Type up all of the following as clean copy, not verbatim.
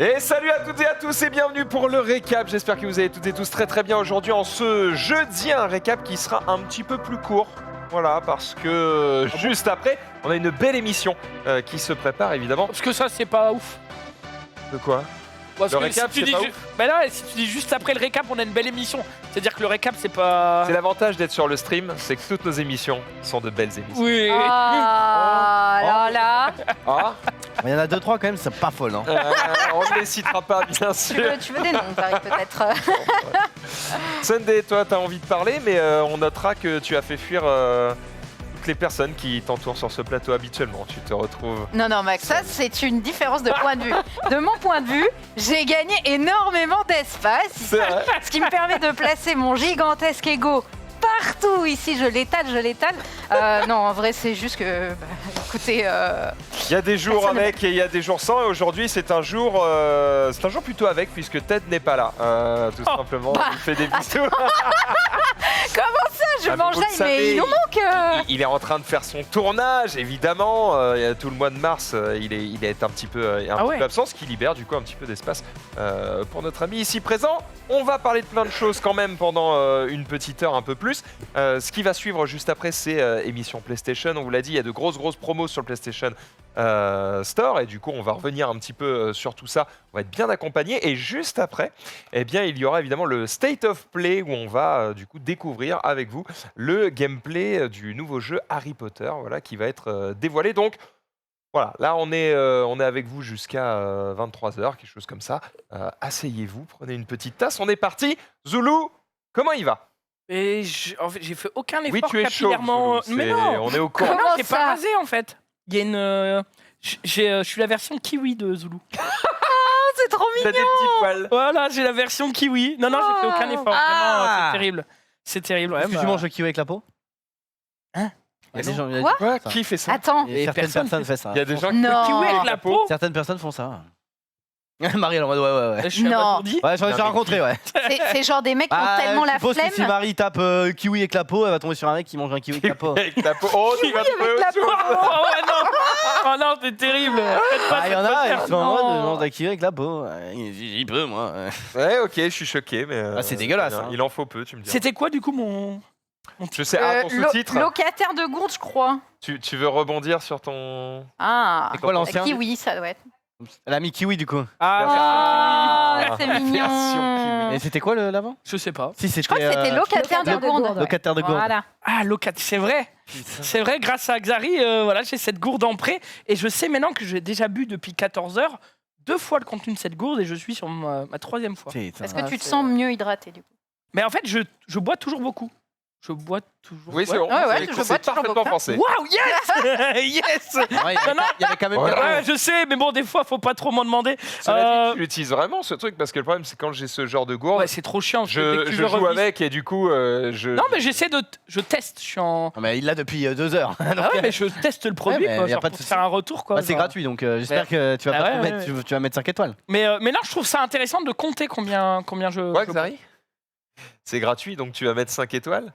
Et salut à toutes et à tous et bienvenue pour le récap. J'espère que vous allez toutes et tous très très bien aujourd'hui en ce jeudi. Un récap qui sera un petit peu plus court. Voilà, parce que juste après, on a une belle émission qui se prépare évidemment. Parce que ça, c'est pas ouf. De quoi? Parce Le que récap, si tu c'est dis pas ju- ouf. Bah là, si tu dis juste après le récap, on a une belle émission. C'est-à-dire que le récap, c'est pas. C'est l'avantage d'être sur le stream, c'est que toutes nos émissions sont de belles émissions. Oui. Ah, là là. Ah, Il y en a 2-3 quand même, c'est pas folle. Hein. on ne les citera pas bien sûr. Tu veux des noms, Paris, peut-être. Sunday, toi t'as envie de parler, mais on notera que tu as fait fuir toutes les personnes qui t'entourent sur ce plateau habituellement. Tu te retrouves... Non, non, Max, ça, c'est une différence de point de vue. De mon point de vue, j'ai gagné énormément d'espace, C'est vrai. ce qui me permet de placer mon gigantesque ego partout ici. Je l'étale. Non, en vrai, c'est juste que... bah, écoutez... Il y a des jours Personne avec et il y a des jours sans, et aujourd'hui c'est un jour plutôt avec puisque Ted n'est pas là, tout simplement. bah, Il fait des bisous. Comment ça? Je Ah, mais mange vous là, le savez, mais il nous manque Il est en train de faire son tournage, évidemment. Il y a tout le mois de mars, il est un petit peu, ouais. absent, ce qui libère du coup un petit peu d'espace pour notre ami ici présent. On va parler de plein de choses quand même pendant une petite heure, un peu plus. Ce qui va suivre juste après, c'est émission PlayStation. On vous l'a dit, il y a de grosses promos sur le PlayStation Store, et du coup, on va revenir un petit peu sur tout ça. On va être bien accompagné. Et juste après, eh bien, il y aura évidemment le State of Play où on va du coup découvrir avec vous le gameplay du nouveau jeu Harry Potter, voilà, qui va être dévoilé. Donc voilà, là on est avec vous jusqu'à 23h, quelque chose comme ça. Asseyez-vous, prenez une petite tasse, on est parti. Zoulou, comment il va? Et en fait, j'ai fait aucun effort Oui, tu es chaud. capillairement. Zoulou, Mais c'est- non. on est au courant. Non, Comment j'ai ça pas rasé en fait. Il y a une. Je suis la version kiwi de Zulu. C'est trop Il a des petits poils. Voilà, j'ai la version kiwi. Non, j'ai fait aucun effort. Ah. Vraiment, c'est terrible. C'est terrible. Ouais, Est-ce que bah. tu manges le kiwi avec la peau? Hein? Il y a des Non. gens, il y a Quoi Quoi? ça. Qui fait ça? Attends. Et Et certaines personne personnes font ça. Il y a des gens qui Non. Kiwi avec la peau. Certaines personnes font ça. Marie, elle est en mode ouais. Je suis Non. abasourdi. Ouais, j'en ai Non, déjà mais rencontré, ouais. C'est genre des mecs qui ont tellement je la suppose que si flemme. Marie tape kiwi avec la peau, elle va tomber sur un mec qui mange un kiwi avec la peau. avec la peau. Oh, tu vas trouver la autre chose. Oh ouais, non. Oh non, c'est terrible. Faites pas Ah, il y en cette a, bonne ils sont en mode Non. je mange un kiwi avec la peau. Ouais, j'y peux, moi. Ouais, ok, je suis choqué, mais. Ah, c'est dégueulasse, hein. Il en faut peu, tu me dis. C'était quoi du coup mon. Je sais, ton sous-titre. Locataire de gourde, je crois. Tu veux rebondir sur ton. Ah. C'est quoi l'ancien? Kiwi, ça doit être. Elle a mis kiwi du coup. Ah, Ah, c'est version mignon. Et c'était quoi l'avant? Je sais pas. Si, Je crois que c'était locataire de gourde. Locataire de gourde. Voilà. Ah, c'est vrai. C'est vrai, grâce à Xari, voilà, j'ai cette gourde en prêt. Et je sais maintenant que j'ai déjà bu depuis 14 heures 2 fois le contenu de cette gourde et je suis sur ma 3e fois. Est-ce que Ah, tu te c'est- sens mieux hydraté du coup? Mais en fait, je bois toujours beaucoup. Je bois toujours. Oui, c'est bon. Ouais, c'est- je vois c'est toujours parfaitement beaucoup. français. Waouh, yes. Yes. Ouais, il y avait quand même. Ouais. Ouais, je sais, mais bon, des fois, faut pas trop m'en demander. Cela dit, tu l'utilises vraiment ce truc parce que le problème, c'est quand j'ai ce genre de gourde, Ouais, c'est trop chiant. dès que je tu veux joue revis- avec et du coup, je. Non, mais j'essaie de. Je teste. Je suis en. Ah, mais il l'a depuis 2 heures. Ah ouais, mais je teste le produit, mais quoi, y a genre pas de pour souci. faire un retour, quoi. Ouais, c'est genre. gratuit, donc j'espère que tu vas Ah pas ouais, trop mettre, ouais. tu vas mettre 5 étoiles. Mais non, je trouve ça intéressant de compter combien je. Ouais, je- Xari. C'est gratuit, donc tu vas mettre 5 étoiles.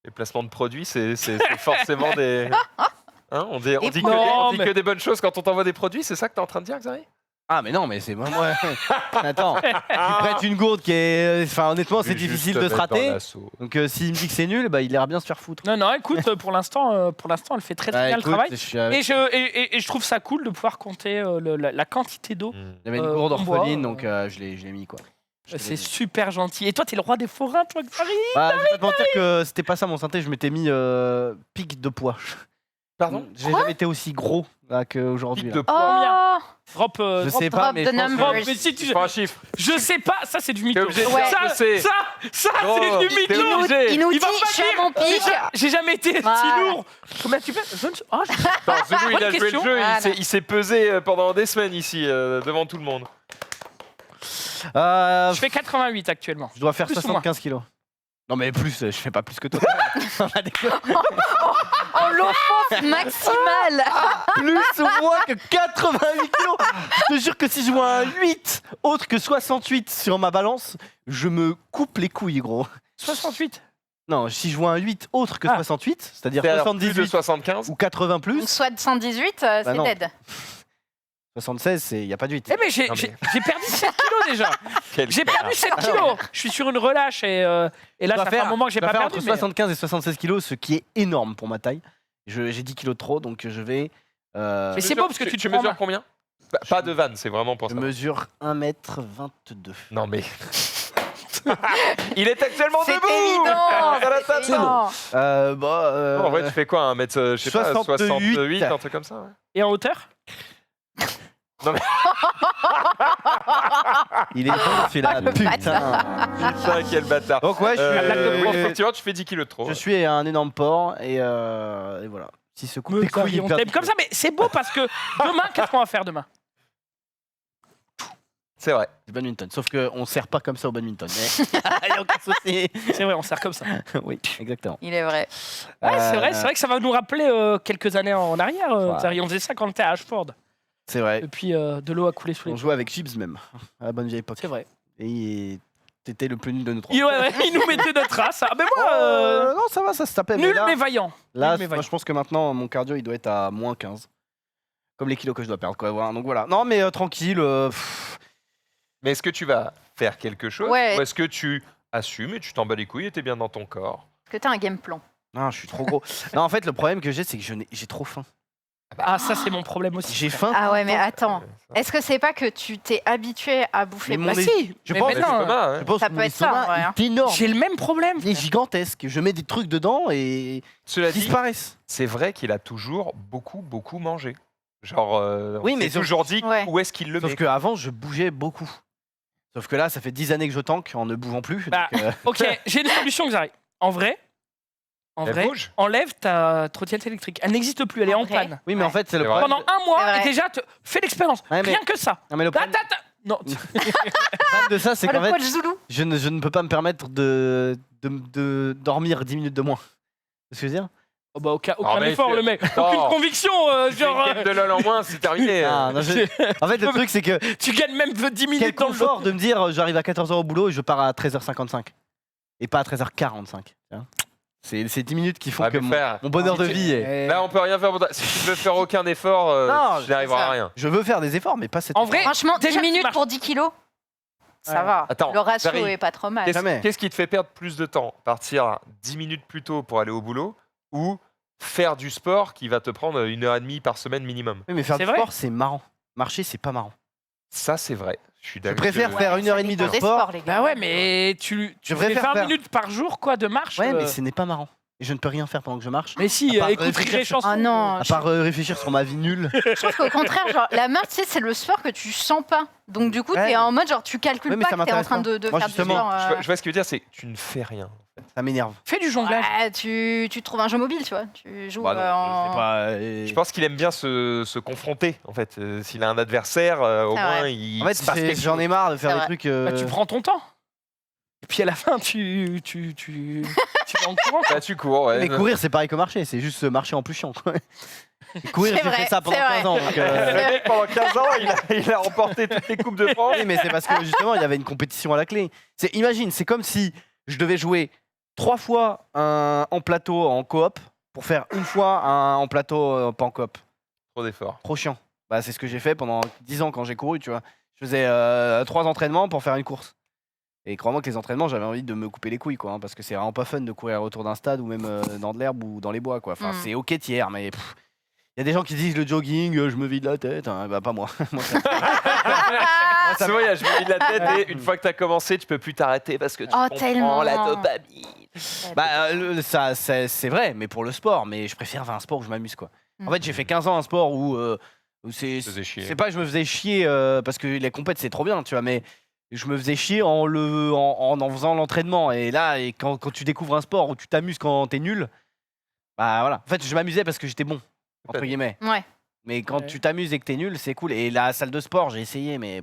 Les placements de produits, c'est forcément des. Hein, on dit, Et que non, on dit mais- que des bonnes choses quand on t'envoie des produits, c'est ça que t'es en train de dire, Xari? Ah, mais non, mais c'est moi. Attends, tu prêtes une gourde qui est. Enfin, honnêtement, c'est difficile de se rater. Donc, s'il me dit que c'est nul, bah, il ira bien se faire foutre. Non, écoute, pour l'instant, elle fait très Bah, bien le écoute, travail. je suis avec- Et je trouve ça cool de pouvoir compter la quantité d'eau. J'avais une gourde on boit, orpheline, donc je l'ai mis quoi. Je te C'est l'ai dit. super gentil. Et toi, t'es le roi des forains, toi, Xari. Bah, je vais pas te mentir que c'était pas ça mon synthé, je m'étais mis pic de poids. Pardon? J'ai jamais été aussi gros là qu'aujourd'hui. Pic là. de poids. Oh, Drop. Je sais drop pas, mais the je pense que- numbers. Mais si tu. Prends un chiffre. Je sais pas, ça c'est du mytho. obligé de dire, je sais. Ça, Oh, c'est du t'es mytho. obligé. il nous Il dit, va pas je suis à dire. mon pic. J'ai jamais été Voilà. si lourd. Combien tu fais Oh, je- Attends, Zoulou, il Bonne a joué question. le jeu, Voilà. il s'est pesé pendant des semaines ici, devant tout le monde. Euh, je fais 88 actuellement. je dois faire plus ou 75 kilos. Non mais plus, je fais pas plus que toi. Oh, l'offense maximale. Plus ou moins que 88 kilos. Je te jure que si je vois un 8 autre que 68 sur ma balance, je me coupe les couilles, gros. 68. Non, si je vois un 8 autre que Ah. 68, c'est-à-dire C'est alors plus de 78 75. ou 80 plus, Donc, soit 118, Bah c'est non. dead. 76, il n'y a pas de 8. Eh mais j'ai Non, mais- j'ai perdu 7 kilos déjà. Quel J'ai perdu 7 kilos. Je suis sur une relâche et là, ça fait un moment que j'ai pas faire perdu. entre mais- 75 et 76 kilos, ce qui est énorme pour ma taille. J'ai 10 kilos de trop, donc je vais. Mais c'est beau parce que tu te prends mesures ma- combien? Pas de vanne, c'est vraiment pour Je ça. mesure 1m22. Non mais. Il est actuellement C'est debout. évident. Dans la c'est table. évident. En vrai, tu fais quoi? 1m, je sais pas, 68, 68, un truc comme ça, ouais. Et en hauteur? Il est bon celui-là, le putain. Putain, quel bâtard. Donc ouais, Oui, effectivement, tu fais 10 kilos de trop. je suis un énorme porc et voilà. Si ce coup Me les couilles, on il perd t'aime du comme kilos. ça, mais c'est beau parce que demain, qu'est-ce qu'on va faire demain? C'est vrai. C'est badminton, sauf qu'on sert pas comme ça au badminton. Mais il y a aucun souci. C'est vrai, on sert comme ça. Oui, exactement. Il est vrai. Ouais, c'est vrai que ça va nous rappeler quelques années en arrière. Ouais. Xari. On faisait ça quand on était à Ashford. C'est vrai. Et puis de l'eau a coulé sous les On ponts. jouait avec Chips même, à la bonne vieille époque. C'est vrai. Et t'étais le plus nul de nous trois. Il nous mettait notre race. Ah, mais moi, Non, ça va, ça se tapait. nul mais là, mais vaillant. là, nul mais moi, vaillant. je pense que maintenant, mon cardio, il doit être à moins 15. Comme les kilos que je dois perdre, quoi. Voilà. Donc voilà. Non, mais tranquille. Mais est-ce que tu vas faire quelque chose? Ouais. Ou est-ce que tu assumes et tu t'en bats les couilles et t'es bien dans ton corps? Est-ce que t'as un game plan? Non, je suis trop gros. Non, en fait, le problème que j'ai, c'est que j'ai trop faim. Ah, ça, c'est mon problème aussi. J'ai faim. Ah ouais, mais attends. Ouais, ça. Est-ce que c'est pas que tu t'es habitué à bouffer Mais mon Bah é- si, je mais pense- Mais maintenant, c'est Thomas, hein. Je pense Ça que peut mon être ça, estomac en vrai, hein. est énorme. j'ai le même problème. Il est gigantesque. Je mets des trucs dedans et Cela ils dit, disparaissent. c'est vrai qu'il a toujours beaucoup mangé. Genre, Oui, on mais s'est sauf- toujours dit Ouais. où est-ce qu'il le Sauf met. qu'avant, je bougeais beaucoup. Sauf que là, ça fait 10 années que je tank en ne bougeant plus. Bah, donc, Ok, j'ai une solution, Xari. En vrai, Elle bouge. enlève ta trottinette électrique. Elle n'existe plus, elle est En en vrai panne. Oui, mais en Ouais. fait, c'est le C'est vrai. problème. Pendant un mois, C'est et vrai. déjà, fais l'expérience. Ouais, mais- Rien que ça. Non, mais le problème Non, de ça, c'est Oh, qu'en le fait, coach Zoulou. je ne peux pas me permettre de dormir 10 minutes de moins. C'est ce que je veux dire? oh bah, aucun Ah, mais effort, tu- le mec. Attends. Aucune conviction. Tu fais Genre, une game de LOL en moins, c'est terminé. Ah, non, en fait, le truc, c'est que tu gagnes même 10 quel minutes dans le confort de me dire j'arrive à 14h au boulot et je pars à 13h55 et pas à 13h45. tu vois. C'est 10 minutes qui font Ouais, que mais frère, mon bonheur de si tu- vie est... Là, on peut rien faire pour toi. Si tu ne veux faire aucun effort, Non, tu n'arriveras c'est à ça. rien. Je veux faire des efforts, mais pas cette... En vrai, Franchement, déjà, 10 tu minutes marches. pour 10 kilos, ça Ouais. va. Attends, Le ratio Xari, est pas trop mal. Qu'est-ce Jamais. qu'est-ce qui te fait perdre plus de temps? Partir 10 minutes plus tôt pour aller au boulot ou faire du sport qui va te prendre 1h30 par semaine minimum? Oui, mais faire C'est du vrai. sport, c'est marrant. Marcher, c'est pas marrant. Ça, c'est vrai. Je suis Je d'accord. préfère faire Ouais, 1h30 de ça dépend des sport. sports, les gars. Bah ouais, mais tu Je fais préfère 20 faire- minutes par jour quoi de marche. Ouais, mais ce n'est pas marrant. Et je ne peux rien faire pendant que je marche. Mais si, À part écoute réfléchir Rire et sur- Chanson. Ah non, À part réfléchir sur ma vie nulle. je trouve qu'au contraire, genre, la marche, tu sais, c'est le sport que tu sens pas. Donc du coup, Ouais. t'es en mode genre, tu calcules Ouais, mais pas ça que t'es en m'intéresse train pas. de Moi, faire justement, du sport. Je vois ce qu'il veut dire, c'est que tu ne fais rien. Ça m'énerve. Fais du jonglage. Ouais, tu trouves un jeu mobile, tu vois. Tu joues Bah non, en... C'est pas... Je pense qu'il aime bien se confronter, en fait. S'il a un adversaire, au C'est moins, vrai. il En fait, se passe quelque j'en ai marre de faire C'est des vrai. trucs... Bah, tu prends ton temps. Et puis à la fin, tu vas en courant. Là, tu cours, ouais. Mais courir, c'est pareil que marcher, c'est juste marcher en plus chiant. Quoi. Et courir, C'est j'ai vrai, fait ça pendant c'est vrai. 15 ans. Donc, Le mec, pendant 15 ans, il a remporté toutes les Coupes de France. oui, mais c'est parce que justement, il y avait une compétition à la clé. Imagine, c'est comme si je devais jouer 3 fois en plateau en coop pour faire une fois en plateau pas en coop. Trop d'efforts. Trop chiant. Bah, c'est ce que j'ai fait pendant 10 ans quand j'ai couru, tu vois. Je faisais 3 entraînements pour faire une course. Et crois-moi que les entraînements, j'avais envie de me couper les couilles, quoi, hein, parce que c'est vraiment pas fun de courir autour d'un stade ou même dans de l'herbe ou dans les bois, quoi. Enfin, c'est ok tiers, mais il y a des gens qui disent le jogging, je me vide la tête. Hein. Bah, pas moi. Moi, ça- C'est vrai, je me vide la tête et une fois que tu as commencé, tu peux plus t'arrêter parce que tu Oh, comprends tellement. la dopamine. Bah, ça, c'est vrai, mais pour le sport, mais je préfère faire un sport où je m'amuse, quoi. En Mm. fait, j'ai fait 15 ans un sport où Ça faisait chier. c'est pas que je me faisais chier parce que les compètes c'est trop bien, tu vois, mais je me faisais chier en faisant l'entraînement. Et là, quand tu découvres un sport où tu t'amuses quand t'es nul, bah voilà. En fait, je m'amusais parce que j'étais bon, entre guillemets. Ouais. Mais quand Ouais. tu t'amuses et que t'es nul, c'est cool. Et la salle de sport, j'ai essayé, mais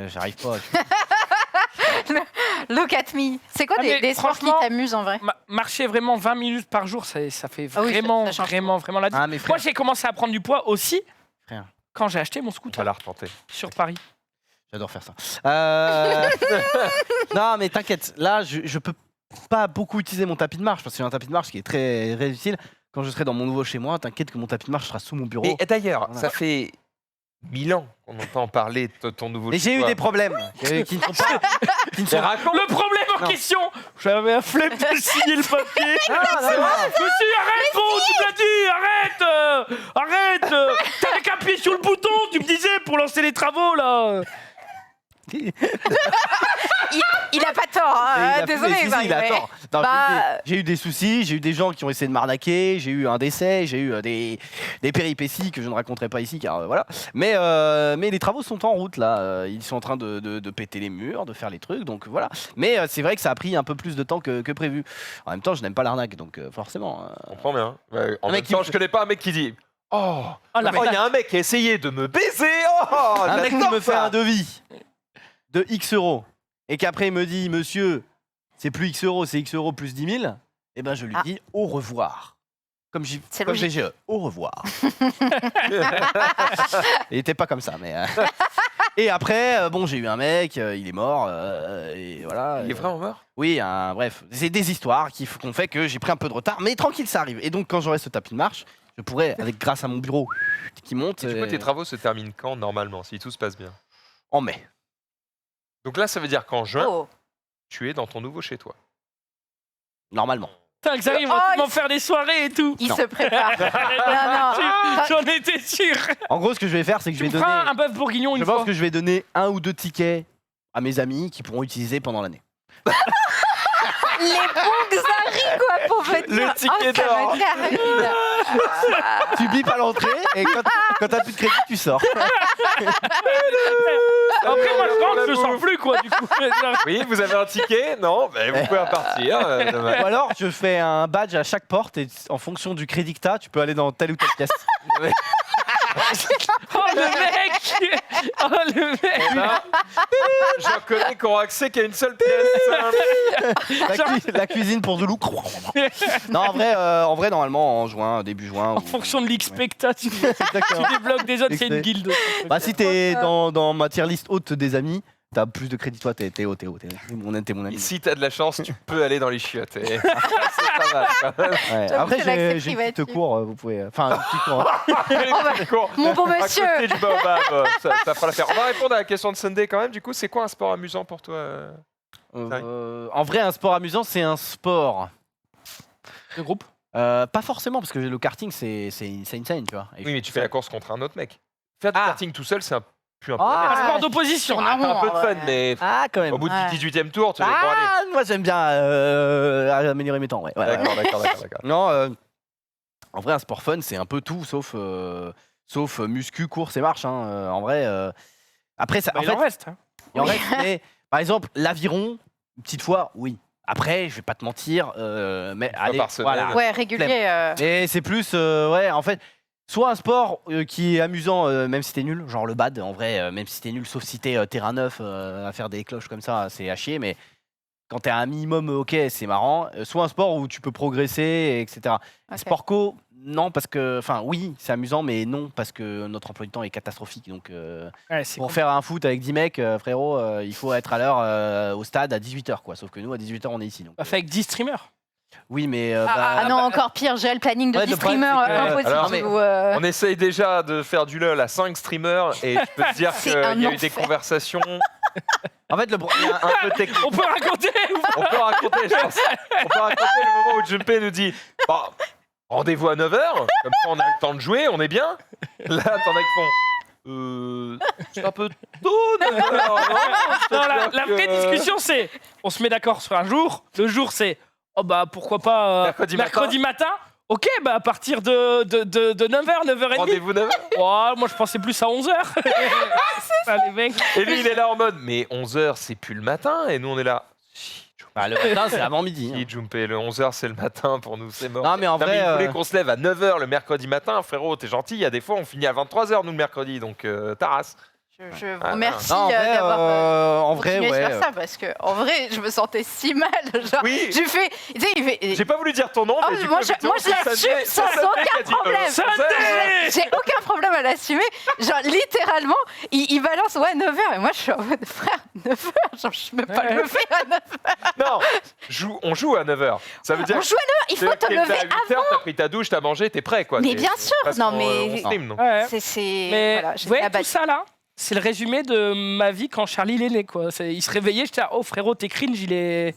j'arrive pas. Look at me. C'est quoi Ah, mais des sports qui franchement, t'amusent en vrai? Marcher vraiment 20 minutes par jour, ça fait Ah oui, vraiment, ça change vraiment la Ah, mais Moi, frère, j'ai commencé à prendre du poids aussi Frère. quand j'ai acheté mon On va scooter la retenter. sur Paris. j'adore faire ça. Non, mais t'inquiète, là, je peux pas beaucoup utiliser mon tapis de marche parce que j'ai un tapis de marche qui est très utile. quand je serai dans mon nouveau chez moi, t'inquiète que mon tapis de marche sera sous mon bureau. Et d'ailleurs, Voilà. ça fait 1000 ans qu'on entend parler de ton nouveau Mais j'ai eu chez-toi. des problèmes qui ne sont pas. Qui ne sont... Raconte. Le problème en Non. question, j'avais un flemme de signer le papier. non. Monsieur, arrête, gros, tu me l'as dit, arrête. T'avais qu'à appuyer sur le bouton, tu me disais, pour lancer les travaux, là. Il a pas tort, hein. Et Désolé, si, Xari, il a mais- tort. Non, Bah- j'ai eu des soucis, j'ai eu des gens qui ont essayé de m'arnaquer, j'ai eu un décès, j'ai eu des péripéties que je ne raconterai pas ici car voilà. Mais les travaux sont en route là, ils sont en train de péter les murs, de faire les trucs, donc voilà. Mais c'est vrai que ça a pris un peu plus de temps que prévu. En même temps, je n'aime pas l'arnaque, donc forcément. Je comprends bien. Ouais, en Un même mec qui temps, me- je connais pas un mec qui dit Oh, la il y a un mec qui a essayé de me baiser. Oh, Un mec qui j'adore me fait ça. un devis de X euros et qu'après il me dit monsieur, c'est plus X euros, c'est X euros plus 10 000, et ben je lui Ah. dis au revoir. Comme, C'est comme logique. GGE, au revoir. Il était pas comme ça, mais. Et après, bon, j'ai eu un mec, il est mort, et voilà. Il est vraiment mort. Oui, bref, c'est des histoires qui ont fait que j'ai pris un peu de retard, mais tranquille, ça arrive. Et donc, quand j'aurai ce tapis de marche, je pourrais, grâce à mon bureau qui monte, Et du coup, tes travaux se terminent quand normalement, si tout se passe bien? en mai. Donc là, ça veut dire qu'en juin, Oh. tu es dans ton nouveau chez toi. Normalement. Putain, Xari, Oh, va faire des soirées et tout. Il Non. se prépare. non. J'en étais sûr. En gros, ce que je vais faire, c'est que je Tu vais me feras donner. un bœuf bourguignon Je une pense fois. que je vais donner 1 ou 2 tickets à mes amis qui pourront utiliser pendant l'année. Les bons Xari, quoi, pour venir. Le ticket ça d'or. me termine. Tu bipes à l'entrée et quand t'as plus de crédit, tu sors. Après, moi, je Pour rentre, la je sors bouffe. plus, quoi, du coup. Oui, vous avez un ticket? Non, ben, vous pouvez repartir. Dommage. Ou alors, je fais un badge à chaque porte et en fonction du crédit que t'as, tu peux aller dans telle ou telle pièce. Oh, le mec. Oh, le mec. Eh ben, j'en connais qui ont accès qu'à une seule pièce. La cuisine pour Zoulou. Non, en vrai, normalement, en juin, début juin. En fonction de l'Xpecta, tu Exactement. débloques déjà, c'est une XP. guilde. Bah, si t'es dans ma tier list haute des amis, t'as plus de crédit. Toi, t'es haut. T'es mon ami. Si t'as de la chance, tu peux aller dans les chiottes. Et c'est pas mal. quand même. Ouais. J'avoue Après, que l'accès j'ai une privatif. petite cour, vous pouvez. Enfin, une petite cour. D'accord. Mon bon À monsieur. côté du baobab, ça fera l'affaire. On va répondre à la question de Sunday quand même. Du coup, c'est quoi un sport amusant pour toi? En vrai, un sport amusant, c'est un sport. Le groupe. Pas forcément, parce que le karting, c'est insane, tu vois. Et Oui, mais tu fais la course contre un autre mec. Faire du Ah. karting tout seul, c'est plus un peu. Ah. la merde. Un sport d'opposition. sur T'as un peu de fun, ouais. mais Ah, quand même. au bout Ouais. du 18e tour, tu vas bon, aller. Ah, moi j'aime bien améliorer mes temps, ouais. D'accord. Non, en vrai, un sport fun, c'est un peu tout, sauf muscu, course et marche. Hein. En vrai, après, ça, Bah, en il fait, en reste. hein. il en reste, mais par exemple, l'aviron, une petite fois, oui. Après, je vais pas te mentir, mais allez, par semaine. voilà. Ouais, régulier. Et c'est plus, ouais, en fait, soit un sport qui est amusant, même si t'es nul, genre le bad, en vrai, même si t'es nul, sauf si t'es terrain neuf, à faire des cloches comme ça, c'est à chier, mais quand t'es à un minimum, ok, c'est marrant. Soit un sport où tu peux progresser, etc. Ok. Sport co, non, parce que, enfin, oui, c'est amusant, mais non, parce que notre emploi du temps est catastrophique. Donc, Ouais, c'est pour cool. faire un foot avec 10 mecs, frérot, il faut être à l'heure au stade à 18h, quoi. Sauf que nous, à 18h, on est ici. Donc, Bah, fait avec 10 streamers. oui, mais. Ah non, encore pire, j'ai le planning de Ouais, 10 le problème, streamers c'est que- impossible. alors, mais- ou, On essaye déjà de faire du LoL à 5 streamers et je peux te dire C'est qu'il y a un eu des enfer. conversations En fait, il y a un peu techniques. On peut raconter On peut raconter, je pense. On peut raconter le moment où Junpei nous dit bah, rendez-vous à 9h, comme ça on a le temps de jouer, on est bien. Là, t'en as qui font. C'est un peu tôt, 9h, non? Non, la C'est-à-dire vraie que- discussion, c'est on se met d'accord sur un jour. Le jour, c'est oh bah pourquoi pas Mercredi matin. Ok, bah à partir de 9h, 9h30. Rendez-vous 9h. Oh, moi je pensais plus à 11h. Les mecs. Et lui, il est là en mode mais 11h, c'est plus le matin. Et nous, on est là. Bah, le matin, c'est avant midi. hein. Si, Junpei, le 11h, c'est le matin pour nous, c'est mort. Non, mais en Non, mais vrai. il voulait qu'on se lève à 9h le mercredi matin, frérot, t'es gentil. Il y a des fois, on finit à 23h, nous, le mercredi, donc ta race. Je vous Ah, remercie Non, en vrai, d'avoir en vrai, continué ouais. à faire ça parce que en vrai, je me sentais si mal. Genre, Oui. j'ai fait, tu sais, il fait. J'ai pas voulu dire ton nom, Oh, mais du moi, coup, moi, je l'assume sans aucun problème. J'ai aucun problème à l'assumer. Genre, littéralement, il balance 9h. Et moi, je suis en mode frère, 9h. Genre, je peux pas Ouais. le faire à 9h. Non, on joue à 9h. Ça veut dire On joue à 9h. Il faut te lever à 8h, t'as pris ta douche, t'as mangé, t'es prêt, quoi. Mais T'es- bien sûr, parce non, qu'on- mais- on stream, donc. Ouais. C'est. Mais Voilà, vous j'étais voyez tout abattue. ça là, c'est le résumé de ma vie quand Charlie est né quoi. Il se réveillait, j'étais oh frérot t'es cringe, il est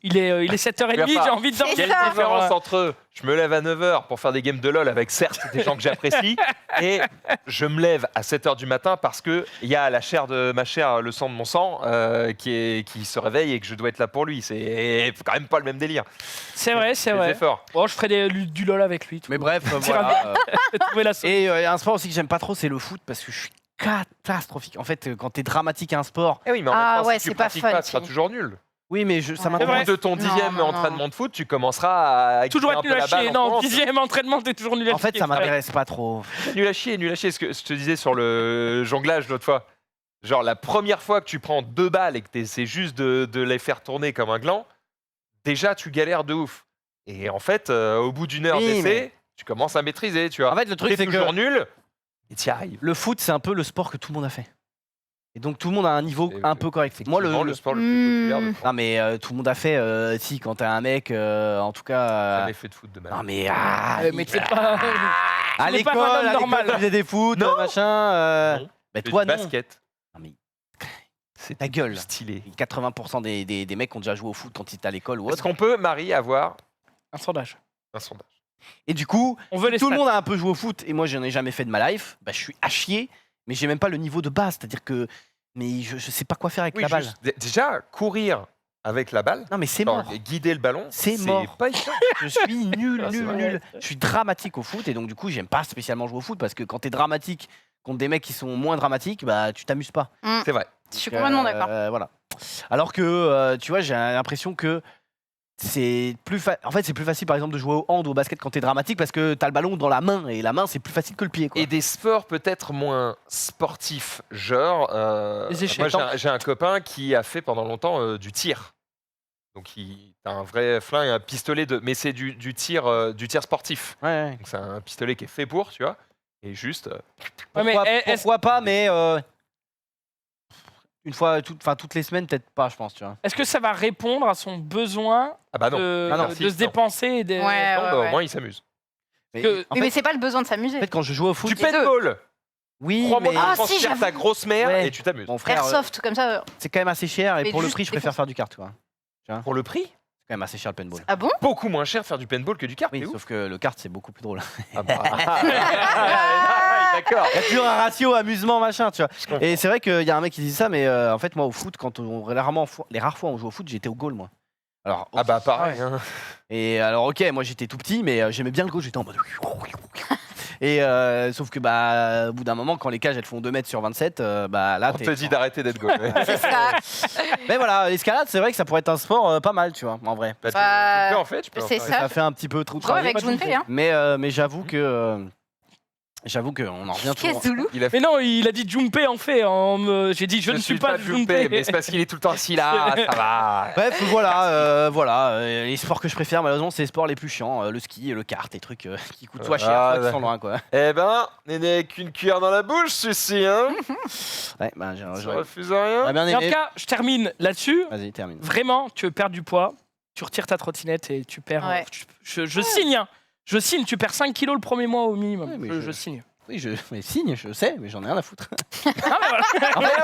7h30, Mais enfin, j'ai envie de c'est dormir. Il y a ça. une différence entre je me lève à 9h pour faire des games de LoL avec certes des gens que j'apprécie et je me lève à 7h du matin parce que il y a la chair de ma chair, le sang de mon sang qui se réveille et que je dois être là pour lui. C'est quand même pas le même délire. C'est vrai, c'est Des vrai. efforts. Bon, je ferai du lol avec lui. Mais bref, Tira voilà. J'ai trouvé la solution. Et un sport aussi que j'aime pas trop, c'est le foot parce que je suis catastrophique. En fait, quand t'es dramatique à un sport, Eh oui, mais en Ah même temps, ouais, si tu c'est pas pratiques fun, pas, tu seras si. toujours nul. oui, mais ça Ouais. Au C'est vrai. bout de ton 10e Non, non, entraînement de foot, tu commenceras à Toujours aiguiser être un peu nul à la balle chier. en Non, France. 10e entraînement, t'es toujours nul à chier. En fait, ça frère. m'intéresse pas trop. Nul à chier, nul à chier. Ce que je te disais sur le jonglage l'autre fois. Genre, la première fois que tu prends 2 balles et que t'essaies juste de les faire tourner comme un gland, déjà, tu galères de ouf. Et en fait, au bout d'une heure Oui, d'essai, mais- tu commences à maîtriser, tu vois. En fait, le truc, T'es c'est toujours que nul et t'y arrives. le foot, c'est un peu le sport que tout le monde a fait. Et donc, tout le monde a un niveau C'est- un peu correct. Moi, Effectivement, le sport le plus populaire de France. Non, mais tout le monde a fait. Si, quand t'es un mec, en tout cas. Jamais fait de foot de ma Non, vie. mais. Mais t'es pas. À tu n'es pas l'école, un homme à normal. l'école, tu faisais des foot, Non. machin. Non. Bah, Fais toi, du non. basket. Non, mais C'est ta gueule. stylé. 80% des mecs ont déjà joué au foot quand ils étaient à l'école ou Est-ce autre. qu'on peut, Marie, avoir Un sondage. un sondage? Et du coup, On veut les tout le stats. monde a un peu joué au foot et moi, j'en ai jamais fait de ma life. Bah, je suis à chier, mais j'ai même pas le niveau de base. C'est-à-dire que. Mais je sais pas quoi faire avec Oui, la balle. juste, déjà, courir avec la balle, Non, mais c'est genre, mort. guider le ballon, C'est mort. pas évident. Je suis nul, Ah, c'est nul, vrai. nul. Je suis dramatique au foot et donc du coup, j'aime pas spécialement jouer au foot parce que quand t'es dramatique contre des mecs qui sont moins dramatiques, bah tu t'amuses pas. C'est vrai. Je suis complètement d'accord. Voilà. Alors que tu vois, j'ai l'impression que c'est en fait, c'est plus facile par exemple de jouer au hand ou au basket quand t'es dramatique parce que t'as le ballon dans la main et la main c'est plus facile que le pied. Quoi. Et des sports peut-être moins sportifs, genre. Les échecs. Moi, j'ai un copain qui a fait pendant longtemps du tir. Donc, il a un vrai flingue, un pistolet mais c'est du tir sportif. Ouais, ouais. Donc, c'est un pistolet qui est fait pour, tu vois. Et juste. Ouais, mais Pourquoi pas, mais une fois, toutes les semaines, peut-être pas, je pense, tu vois. est-ce que ça va répondre à son besoin Ah bah non. de, Ah non, de si, se non. dépenser et de... Ouais, Non, bah, ouais. au moins, il s'amuse. Mais, Que- en Oui, fait, mais c'est pas le besoin de s'amuser. en fait, quand je joue au foot, Du les deux. paintball. oui, Crois-moi, mais Ah, tu transfères si, j'avoue. ta grosse mère Ouais. et tu t'amuses. mon frère, Airsoft, comme ça. c'est quand même assez cher et Mais pour le juste prix, je des préfère fois. faire du kart, quoi. Pour le prix, C'est quand même assez cher le paintball. Ah bon? beaucoup moins cher de faire du paintball que du kart. Oui, t'es ouf. sauf que le kart, c'est beaucoup plus drôle. Ah bah. D'accord. Il y a toujours un ratio amusement, machin, tu vois. Je comprends. Et c'est vrai qu'il y a un mec qui dit ça, mais en fait, moi, au foot, les rares fois où on joue au foot, j'étais au goal, moi. Alors, Ah bah pareil. hein. et alors, ok, moi j'étais tout petit, mais j'aimais bien le goal, j'étais en mode. Et sauf que, bah, au bout d'un moment, quand les cages elles font 2 mètres sur 27, bah là, On te dit d'arrêter d'être goal. C'est ça. Mais voilà, l'escalade, c'est vrai que ça pourrait être un sport pas mal, tu vois, en vrai. Bah, Bah, tu peux en fait, tu peux en c'est faire. ça. Ça fait un petit peu trop Go travailler. avec Junpei, hein. Mais j'avoue que. J'avoue qu'on en revient toujours. Qu'est-ce Zoulou? Il a fait. Mais non, il a dit Junpei en fait. J'ai dit je ne suis pas Junpei. mais c'est parce qu'il est tout le temps assis là, ça va. Bref, voilà, les sports que je préfère, malheureusement, c'est les sports les plus chiants, le ski, le kart, les trucs qui coûtent soit cher, Ah, soit qui sont loin, quoi. Eh ben, n'est avec une cuillère dans la bouche, ceci, hein. Ouais, bah, Je j'aurais refuse rien. bien Et en tout aimé. cas, je termine là-dessus. Vas-y, termine. Vraiment, tu veux perdre du poids, tu retires ta trottinette et tu perds. Ouais. Je signe, hein. Je signe, tu perds 5 kilos le premier mois au minimum. Ouais, mais je signe. Oui, mais signe, je sais, mais j'en ai rien à foutre. Ah, bah, voilà. En fait,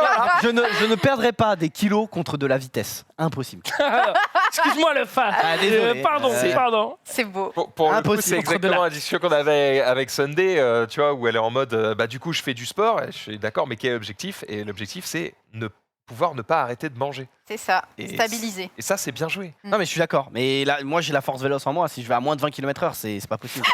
voilà, je ne perdrai pas des kilos contre de la vitesse. Impossible. Excuse-moi le fan. Ah, désolé. Pardon, C'est- pardon. C'est beau. Pour le coup, Impossible. c'est Contre de exactement la discussion qu'on avait avec Sunday, tu vois, où elle est en mode, bah du coup, je fais du sport, et je suis d'accord, mais quel est l'objectif? Et l'objectif, c'est pouvoir ne pas arrêter de manger. C'est ça. Et Stabiliser. Et ça, c'est bien joué. Non, mais je suis d'accord. Mais là, moi, j'ai la force véloce en moi. Si je vais à moins de 20 km/h, c'est pas possible.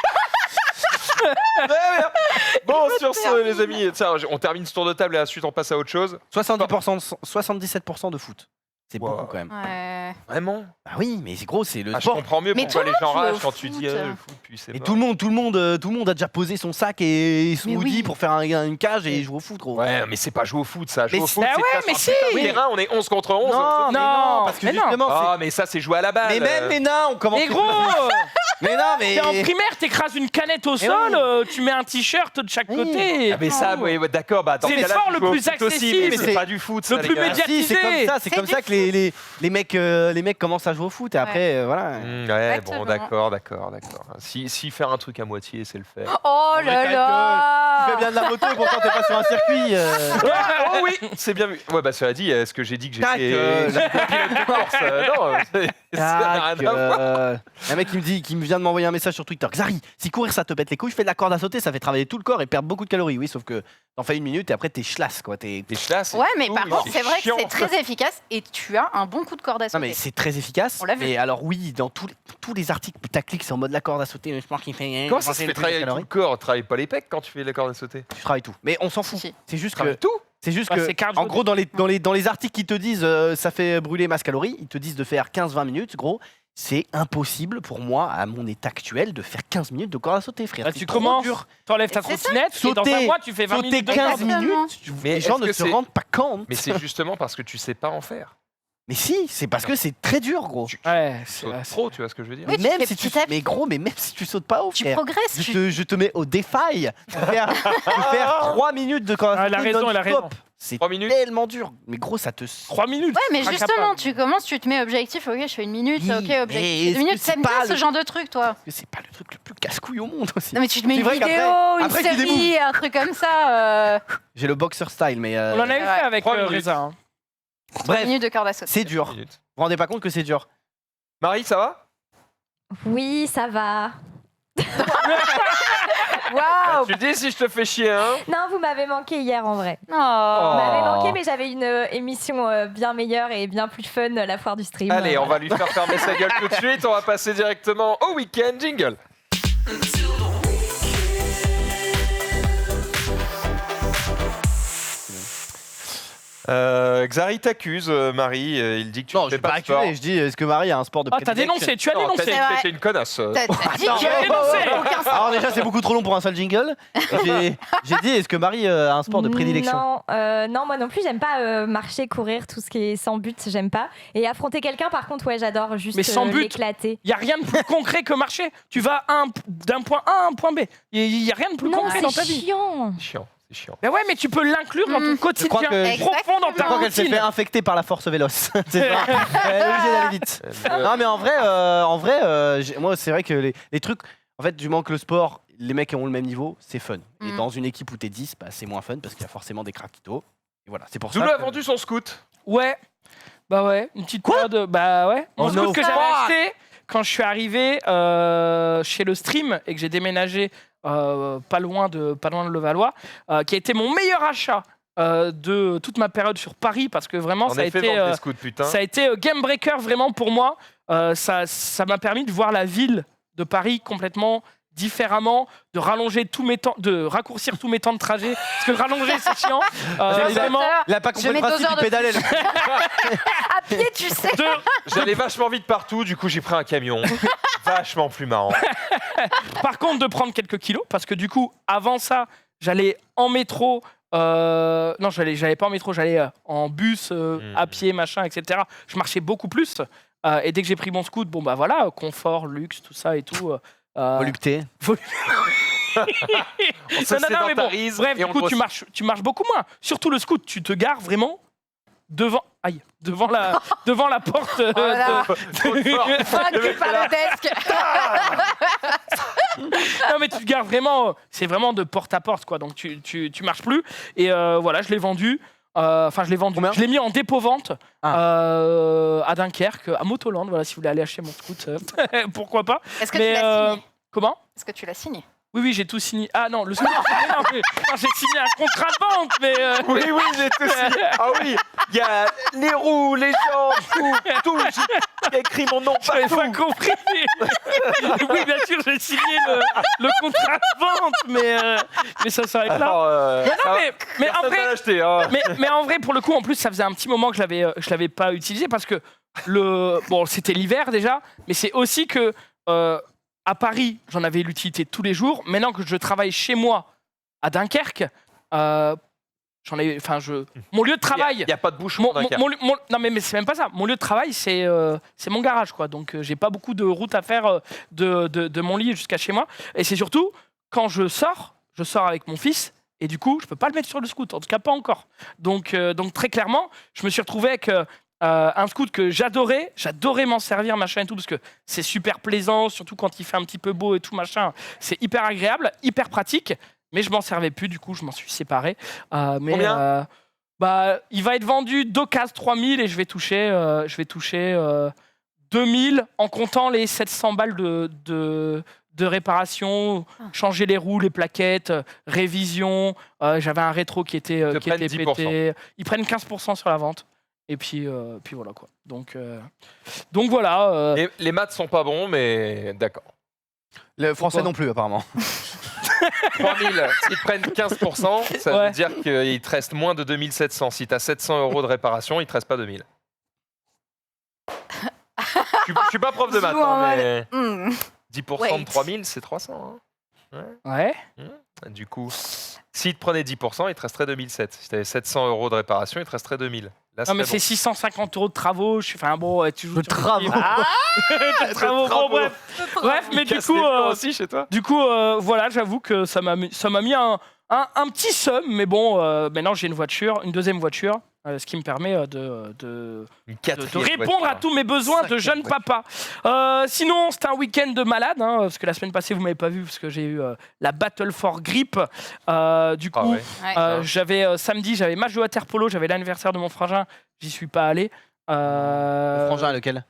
Bon, sur ce, les amis, tiens, on termine ce tour de table et ensuite on passe à autre chose. 77% de foot. C'est Wow. beaucoup quand même. Ouais. Vraiment? Bah oui, mais c'est gros, c'est le Ah, je sport. comprends mieux Mais pourquoi tout les le gens monde joue ragent au quand tu foot. dis le foot, puis c'est Et mort. tout le monde a déjà posé son sac et son Mais hoodie oui. pour faire une cage et jouer au foot, gros. Ouais, mais c'est pas jouer au foot, ça. Jouer Mais au foot, bah c'est ouais, que mais sur un si. terrain, on est 11 contre 11. Non, mais non, parce que mais non. justement, Ah, mais ça, c'est jouer à la balle. mais même les nains, on commence. Mais gros, Mais non, mais. t'es en primaire, t'écrases une canette au Mais sol, oui. tu mets un t-shirt de chaque Oui. côté. Ah, mais ça, oui, ouais, d'accord. Bah, dans C'est ce le cas-là, sport tu le joues au plus foot aussi, accessible. mais Mais c'est c'est pas du foot. le ça, les plus gars. médiatisé. Si, c'est comme ça, c'est C'est comme du ça que les mecs commencent à jouer au foot et après, voilà. Ouais, bon, Exactement. d'accord. Si faire un truc à moitié, c'est le faire. Oh mais là ta là. Tu fais bien de la moto et pourtant t'es pas sur un circuit. Oh oui, c'est bien vu. Ouais, bah cela dit, est-ce que j'ai dit que Ta j'étais gueule. pilote de course Non, ça n'a rien à voir. Un mec qui me vient de m'envoyer un message sur Twitter. Xari, si courir ça te pète les couilles, je fais de la corde à sauter, ça fait travailler tout le corps et perdre beaucoup de calories. Oui, sauf que t'en fais une minute et après t'es chlasse quoi. T'es chlasse. Ouais, mais par Ouh, contre, c'est vrai que chiant. c'est très efficace et tu as un bon coup de corde à Non sauter. mais c'est très efficace. On l'a vu. Mais alors oui, dans tous les articles putaclic, c'est en mode la corde à sauter, le sport qui fait. Comment ça se fait travailler tout le corps? Travaille pas les pecs quand tu fais la corde à sauter? Tu travailles tout. Mais on s'en fout. Si. C'est juste que Travaille tout? c'est juste Bah, que c'est cardio. en gros dans les articles qui te disent ça fait brûler masse calories, ils te disent de faire 15-20 minutes, gros. C'est impossible pour moi, à mon état actuel, de faire 15 minutes de corde à sauter, frère. Bah, C'est tu trop commences, dur. t'enlèves ta C'est ça. trottinette, et dans un Sauter- mois, tu fais 20 Sauter minutes de 15 corde. minutes, Mais les gens est-ce ne que se c'est- rendent pas compte. Mais c'est justement parce que tu sais pas en faire. Mais si, c'est parce que c'est très dur, gros. Ouais, Tu c'est sautes vrai, trop, tu vois ce que je veux dire? Oui, tu même fais si tu petit à petit. mais gros, mais même si tu sautes pas haut, Tu frère, progresses. je te mets au défi de faire 3 minutes de corde à Ah, elle a sauter raison, elle a non-stop. raison. C'est 3 minutes? tellement dur. Mais gros, ça te 3 minutes. Ouais, mais tu seras justement, capable. tu commences, tu te mets objectif, ok, je fais une minute, Oui, ok, mais objectif. est-ce 2 minutes, que c'est t'aimes pas bien ce le- genre de truc, toi. C'est pas le truc le plus casse-couille au monde aussi. Non, mais tu te mets C'est une vrai vidéo, qu'après- une après, tu série, un truc comme ça. J'ai le boxer style, mais On en avait fait Ouais. avec 3 minutes. Reza. hein. 3 bref, minutes de corde à sauter. c'est dur. Vous Minutes. vous rendez pas compte que c'est dur? Marie, ça va? Oui, ça va. Waouh. Tu dis si je te fais chier, hein? Non, vous m'avez manqué hier en vrai. Oh. Vous m'avez Oh. manqué, mais j'avais une émission bien meilleure et bien plus fun, la foire du stream. Allez, on va lui faire fermer sa gueule tout de suite. On va passer directement au week-end jingle. Xari t'accuse, Marie. Il dit que tu Non, ne je fais vais pas pas de sport. accuser. Je dis, est-ce que Marie a un sport de Oh, t'as prédilection? dénoncé, tu as Non, t'as dénoncé. dit C'est que vrai. t'étais une connasse. T'as dit Attends, que j'ai dénoncé. aucun sens. Alors déjà, c'est beaucoup trop long pour un seul jingle. J'ai dit, est-ce que Marie a un sport de prédilection? Non, moi non plus, j'aime pas marcher, courir, tout ce qui est sans but, j'aime pas. Et affronter quelqu'un, par contre, ouais, j'adore juste Mais sans but. l'éclater. Il n'y a rien de plus concret que marcher. Tu vas d'un point A à un point B. Il n'y a rien de plus Non, concret dans ta c'est vie. chiant. C'est chiant, c'est chiant. Mais ouais, mais tu peux l'inclure dans ton Je crois quotidien. que- Profond dans Je ta crois qu'elle s'est routine. fait infecter par la force véloce. C'est ça. Elle est obligée d'aller vite. Non, mais en vrai, moi, c'est vrai que les trucs, en fait, du moment que le sport, les mecs ont le même niveau, c'est fun. Et Mm. dans une équipe où t'es 10, bah, c'est moins fun parce qu'il y a forcément des craquitos. Et voilà, c'est pour Zulu ça. a vendu son scoot. Ouais. Bah ouais, une petite période. Bah ouais. Mon Oh scoot no. que j'avais Fuck. acheté quand je suis arrivé chez le stream et que j'ai déménagé pas loin de Levallois, qui a été mon meilleur achat de toute ma période sur Paris parce que vraiment En ça a effet, été vendre des scouts, putain. ça a été game breaker vraiment pour moi. Ça m'a permis de voir la ville de Paris complètement différemment, de rallonger tous mes temps, de raccourcir tous mes temps de trajet. Parce que rallonger c'est chiant. Vraiment. Il a pas Je compris le mets 2 principe heures du de pédaler. À pied, tu sais. de- J'allais vachement vite partout, du coup j'ai pris un camion. Vachement plus marrant. Par contre, de prendre quelques kilos, parce que du coup, avant ça, j'allais en métro. Non, j'allais pas en métro, j'allais en bus, à pied, machin, etc. Je marchais beaucoup plus. Et dès que j'ai pris mon scoot, bon bah voilà, confort, luxe, tout ça et tout. Volupté. On se Non, non, mais bon, sédentarise bref, et du on coup, grossit. tu marches beaucoup moins. Surtout le scoot, tu te gares vraiment devant la porte. Voilà. Trop fort. Vaincu par le desk. Non mais tu te gares vraiment, c'est vraiment de porte à porte quoi, donc tu marches plus. Et voilà, je l'ai vendu. Enfin, je l'ai vendu. Combien? Je l'ai mis en dépôt-vente à Dunkerque, à Motoland. Voilà, si vous voulez aller acheter mon scoot, pourquoi pas. Est-ce que Mais tu l'as signé comment? Est-ce que tu l'as signé Oui, j'ai tout signé. Ah non, le scooter, non, j'ai signé un contrat de vente, mais... Oui, j'ai tout signé. Ah oui, il y a les roues, les jambes, tout. J'ai écrit mon nom J'avais partout. pas compris. Oui, bien sûr, j'ai signé le contrat de vente, mais ça s'arrête là. Alors, Non, mais en personne vrai, va l'acheter, hein. mais en vrai, pour le coup, en plus, ça faisait un petit moment que je l'avais pas utilisé parce que c'était l'hiver déjà, mais c'est aussi que à Paris, j'en avais l'utilité tous les jours. Maintenant que je travaille chez moi à Dunkerque, mon lieu de travail. Il n'y a pas de bouchon. Non, mais c'est même pas ça. Mon lieu de travail, c'est mon garage, quoi. Donc, j'ai pas beaucoup de route à faire de mon lit jusqu'à chez moi. Et c'est surtout quand je sors avec mon fils. Et du coup, je peux pas le mettre sur le scoot, en tout cas pas encore. Donc très clairement, je me suis retrouvé avec un scoot que j'adorais m'en servir, machin et tout, parce que c'est super plaisant, surtout quand il fait un petit peu beau et tout, machin. C'est hyper agréable, hyper pratique, mais je m'en servais plus, du coup, je m'en suis séparé. Combien il va être vendu d'occasion 3000 et je vais toucher 2000 en comptant les 700 balles de réparation, changer les roues, les plaquettes, révision. J'avais un rétro qui était pété. Ils prennent 15% sur la vente. Et puis voilà quoi. Donc voilà. Les maths sont pas bons, mais d'accord. Le français non plus, apparemment. 3000, s'ils prennent 15%, ça veut dire qu'il te reste moins de 2700. Si tu as 700 € de réparation, il te reste pas 2000. Je suis pas prof de maths, hein, mais 10% de 3000, c'est 300. Hein. Ouais. Du coup, s'ils te prenaient 10%, il te resterait 2007. Si tu avais 700 € de réparation, il te resterait 2000. Là, Non, mais c'est 650 € de travaux. Enfin bon, tu joues. De travaux. De travaux. Bon, bref, mais du coup, aussi chez toi. du coup, voilà, j'avoue que ça m'a mis un petit somme, mais bon, maintenant j'ai une deuxième voiture, ce qui me permet de répondre à tous mes besoins de jeune papa. Sinon, c'était un week-end de malade, hein, parce que la semaine passée, vous m'avez pas vu, parce que j'ai eu la Battle for Grip. Du coup, samedi, j'avais match de water polo, j'avais l'anniversaire de mon frangin, j'y suis pas allé. Le frangin, lequel?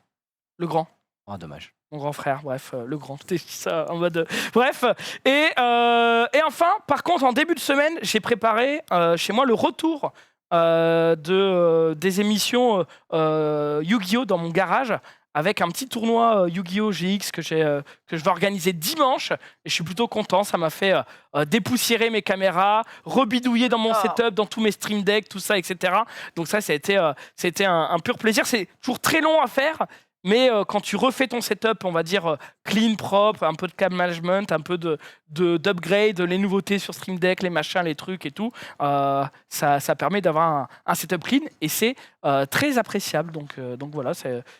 Le grand. Oh, dommage. Mon grand frère, bref, le grand, c'était ça en mode... Bref, et enfin, par contre, en début de semaine, j'ai préparé chez moi le retour des émissions Yu-Gi-Oh! Dans mon garage, avec un petit tournoi Yu-Gi-Oh! GX que je vais organiser dimanche, et je suis plutôt content, ça m'a fait dépoussiérer mes caméras, rebidouiller dans mon setup, dans tous mes stream decks, tout ça, etc. Donc ça a été un pur plaisir, c'est toujours très long à faire, mais quand tu refais ton setup, on va dire clean, propre, un peu de cam management, un peu d'upgrade, les nouveautés sur Stream Deck, les machins, les trucs et tout, ça permet d'avoir un setup clean et c'est très appréciable. Donc voilà,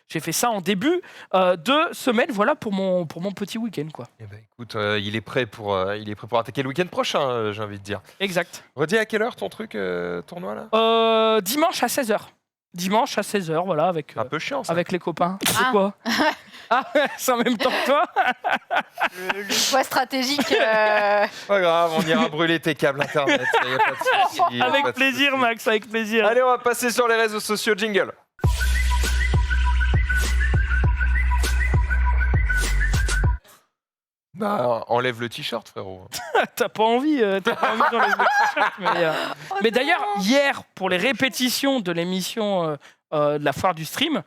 j'ai fait ça en début de semaine, voilà pour mon petit week-end, quoi. Eh ben, écoute, il est prêt pour attaquer le week-end prochain, j'ai envie de dire. Exact. Redis à quelle heure ton tournoi là? Dimanche à 16h. Dimanche à 16h, voilà, avec, un peu chiant, ça. avec les copains. C'est quoi? Ah, c'est en même temps que toi? Le choix stratégique. Pas grave, on ira brûler tes câbles internet. Y a pas de souci, Avec plaisir, Max, avec plaisir. Allez, on va passer sur les réseaux sociaux. Jingle. Bah, enlève le t-shirt, frérot. T'as pas envie d'enlever le t-shirt. Mais d'ailleurs, hier, pour les répétitions de l'émission de la foire du stream,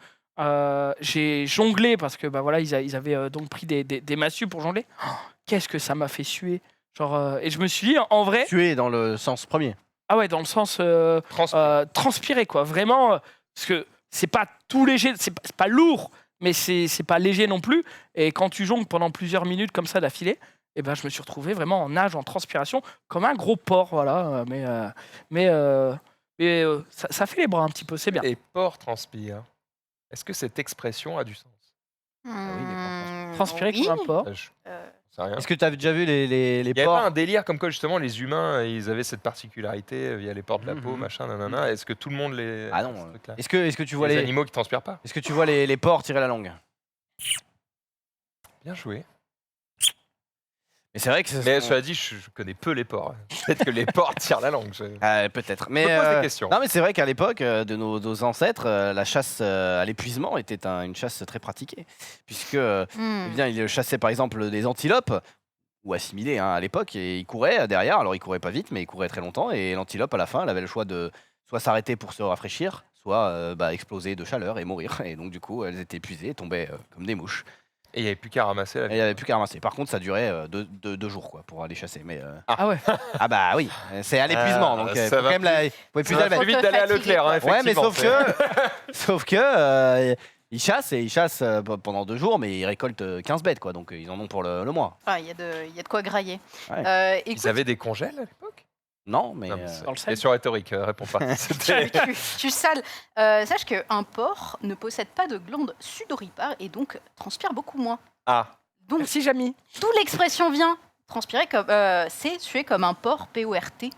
j'ai jonglé parce que voilà, ils avaient donc pris des massues pour jongler. Oh, qu'est-ce que ça m'a fait suer. Et je me suis dit, en vrai... Suer dans le sens premier. Ah ouais, dans le sens transpirer, quoi. Vraiment, parce que c'est pas tout léger, c'est pas lourd, mais c'est pas léger non plus. Et quand tu jongles pendant plusieurs minutes comme ça d'affilée, eh ben, je me suis retrouvé vraiment en nage, en transpiration, comme un gros porc, voilà. Mais ça fait les bras un petit peu, c'est bien. Les porcs transpirent. Est-ce que cette expression a du sens? Transpirer comme un porc. sais rien. Est-ce que tu as déjà vu les Il n'y avait porcs? pas un délire comme quoi justement les humains ils avaient cette particularité via les pores de la peau, machin, nanana. Est-ce que tout le monde les. Ah non. ce truc-là Est-ce que tu vois les animaux qui transpirent pas? Est-ce que tu vois les porcs tirer la langue? Bien joué. Mais c'est vrai que Mais cela dit, je connais peu les porcs. Peut-être que les porcs tirent la langue. peut-être. Mais Je me pose des questions. non, mais c'est vrai qu'à l'époque de nos ancêtres, la chasse à l'épuisement était une chasse très pratiquée, puisque eh bien, ils chassaient par exemple des antilopes. ou assimilé à l'époque, et il courait derrière. Alors il courait pas vite, mais il courait très longtemps. Et l'antilope, à la fin, elle avait le choix de soit s'arrêter pour se rafraîchir, soit exploser de chaleur et mourir. Et donc du coup, elles étaient épuisées, tombaient comme des mouches. Et il n'y avait plus qu'à ramasser la Et il n'y avait plus qu'à ramasser. Par contre, ça durait 2 jours quoi, pour aller chasser. Mais, Ah ouais. ah bah oui, c'est à l'épuisement. Donc ça faut va quand même faut Ça va épuiser plus vite d'aller à Leclerc, hein, Ouais, mais effectivement. sauf que ils chassent pendant 2 jours, mais ils récoltent 15 bêtes, quoi. Donc ils en ont pour le mois. Ah, il y a de quoi grailler. Ouais. Écoute, Ils avaient des congèles à l'époque? Non, mais Non, mais Dans le c'est sel. sur rhétorique, réponds pas. C'était- tu sales. Sache qu'un porc ne possède pas de glande sudoripares et donc transpire beaucoup moins. Ah, Donc, Merci, Jamy. d'où l'expression vient. Transpirer comme. C'est tuer comme un porc, P-O-R-T.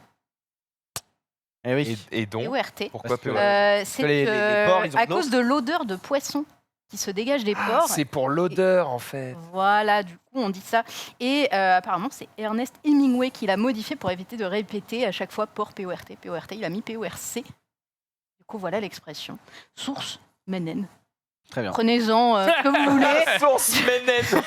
eh oui. et donc, P-O-R-T. pourquoi Parce que, POR? C'est les porcs, ils ont à de l'eau. cause de l'odeur de poisson qui se dégage des Ah, porcs. c'est pour l'odeur en fait. Voilà, du coup, on dit ça. Et apparemment, c'est Ernest Hemingway qui l'a modifié pour éviter de répéter à chaque fois porc, P-O-R-T. P-O-R-T, il a mis P-O-R-C. Du coup, voilà l'expression. Source, Menen. Très bien. Prenez-en ce que vous voulez. Source Menen.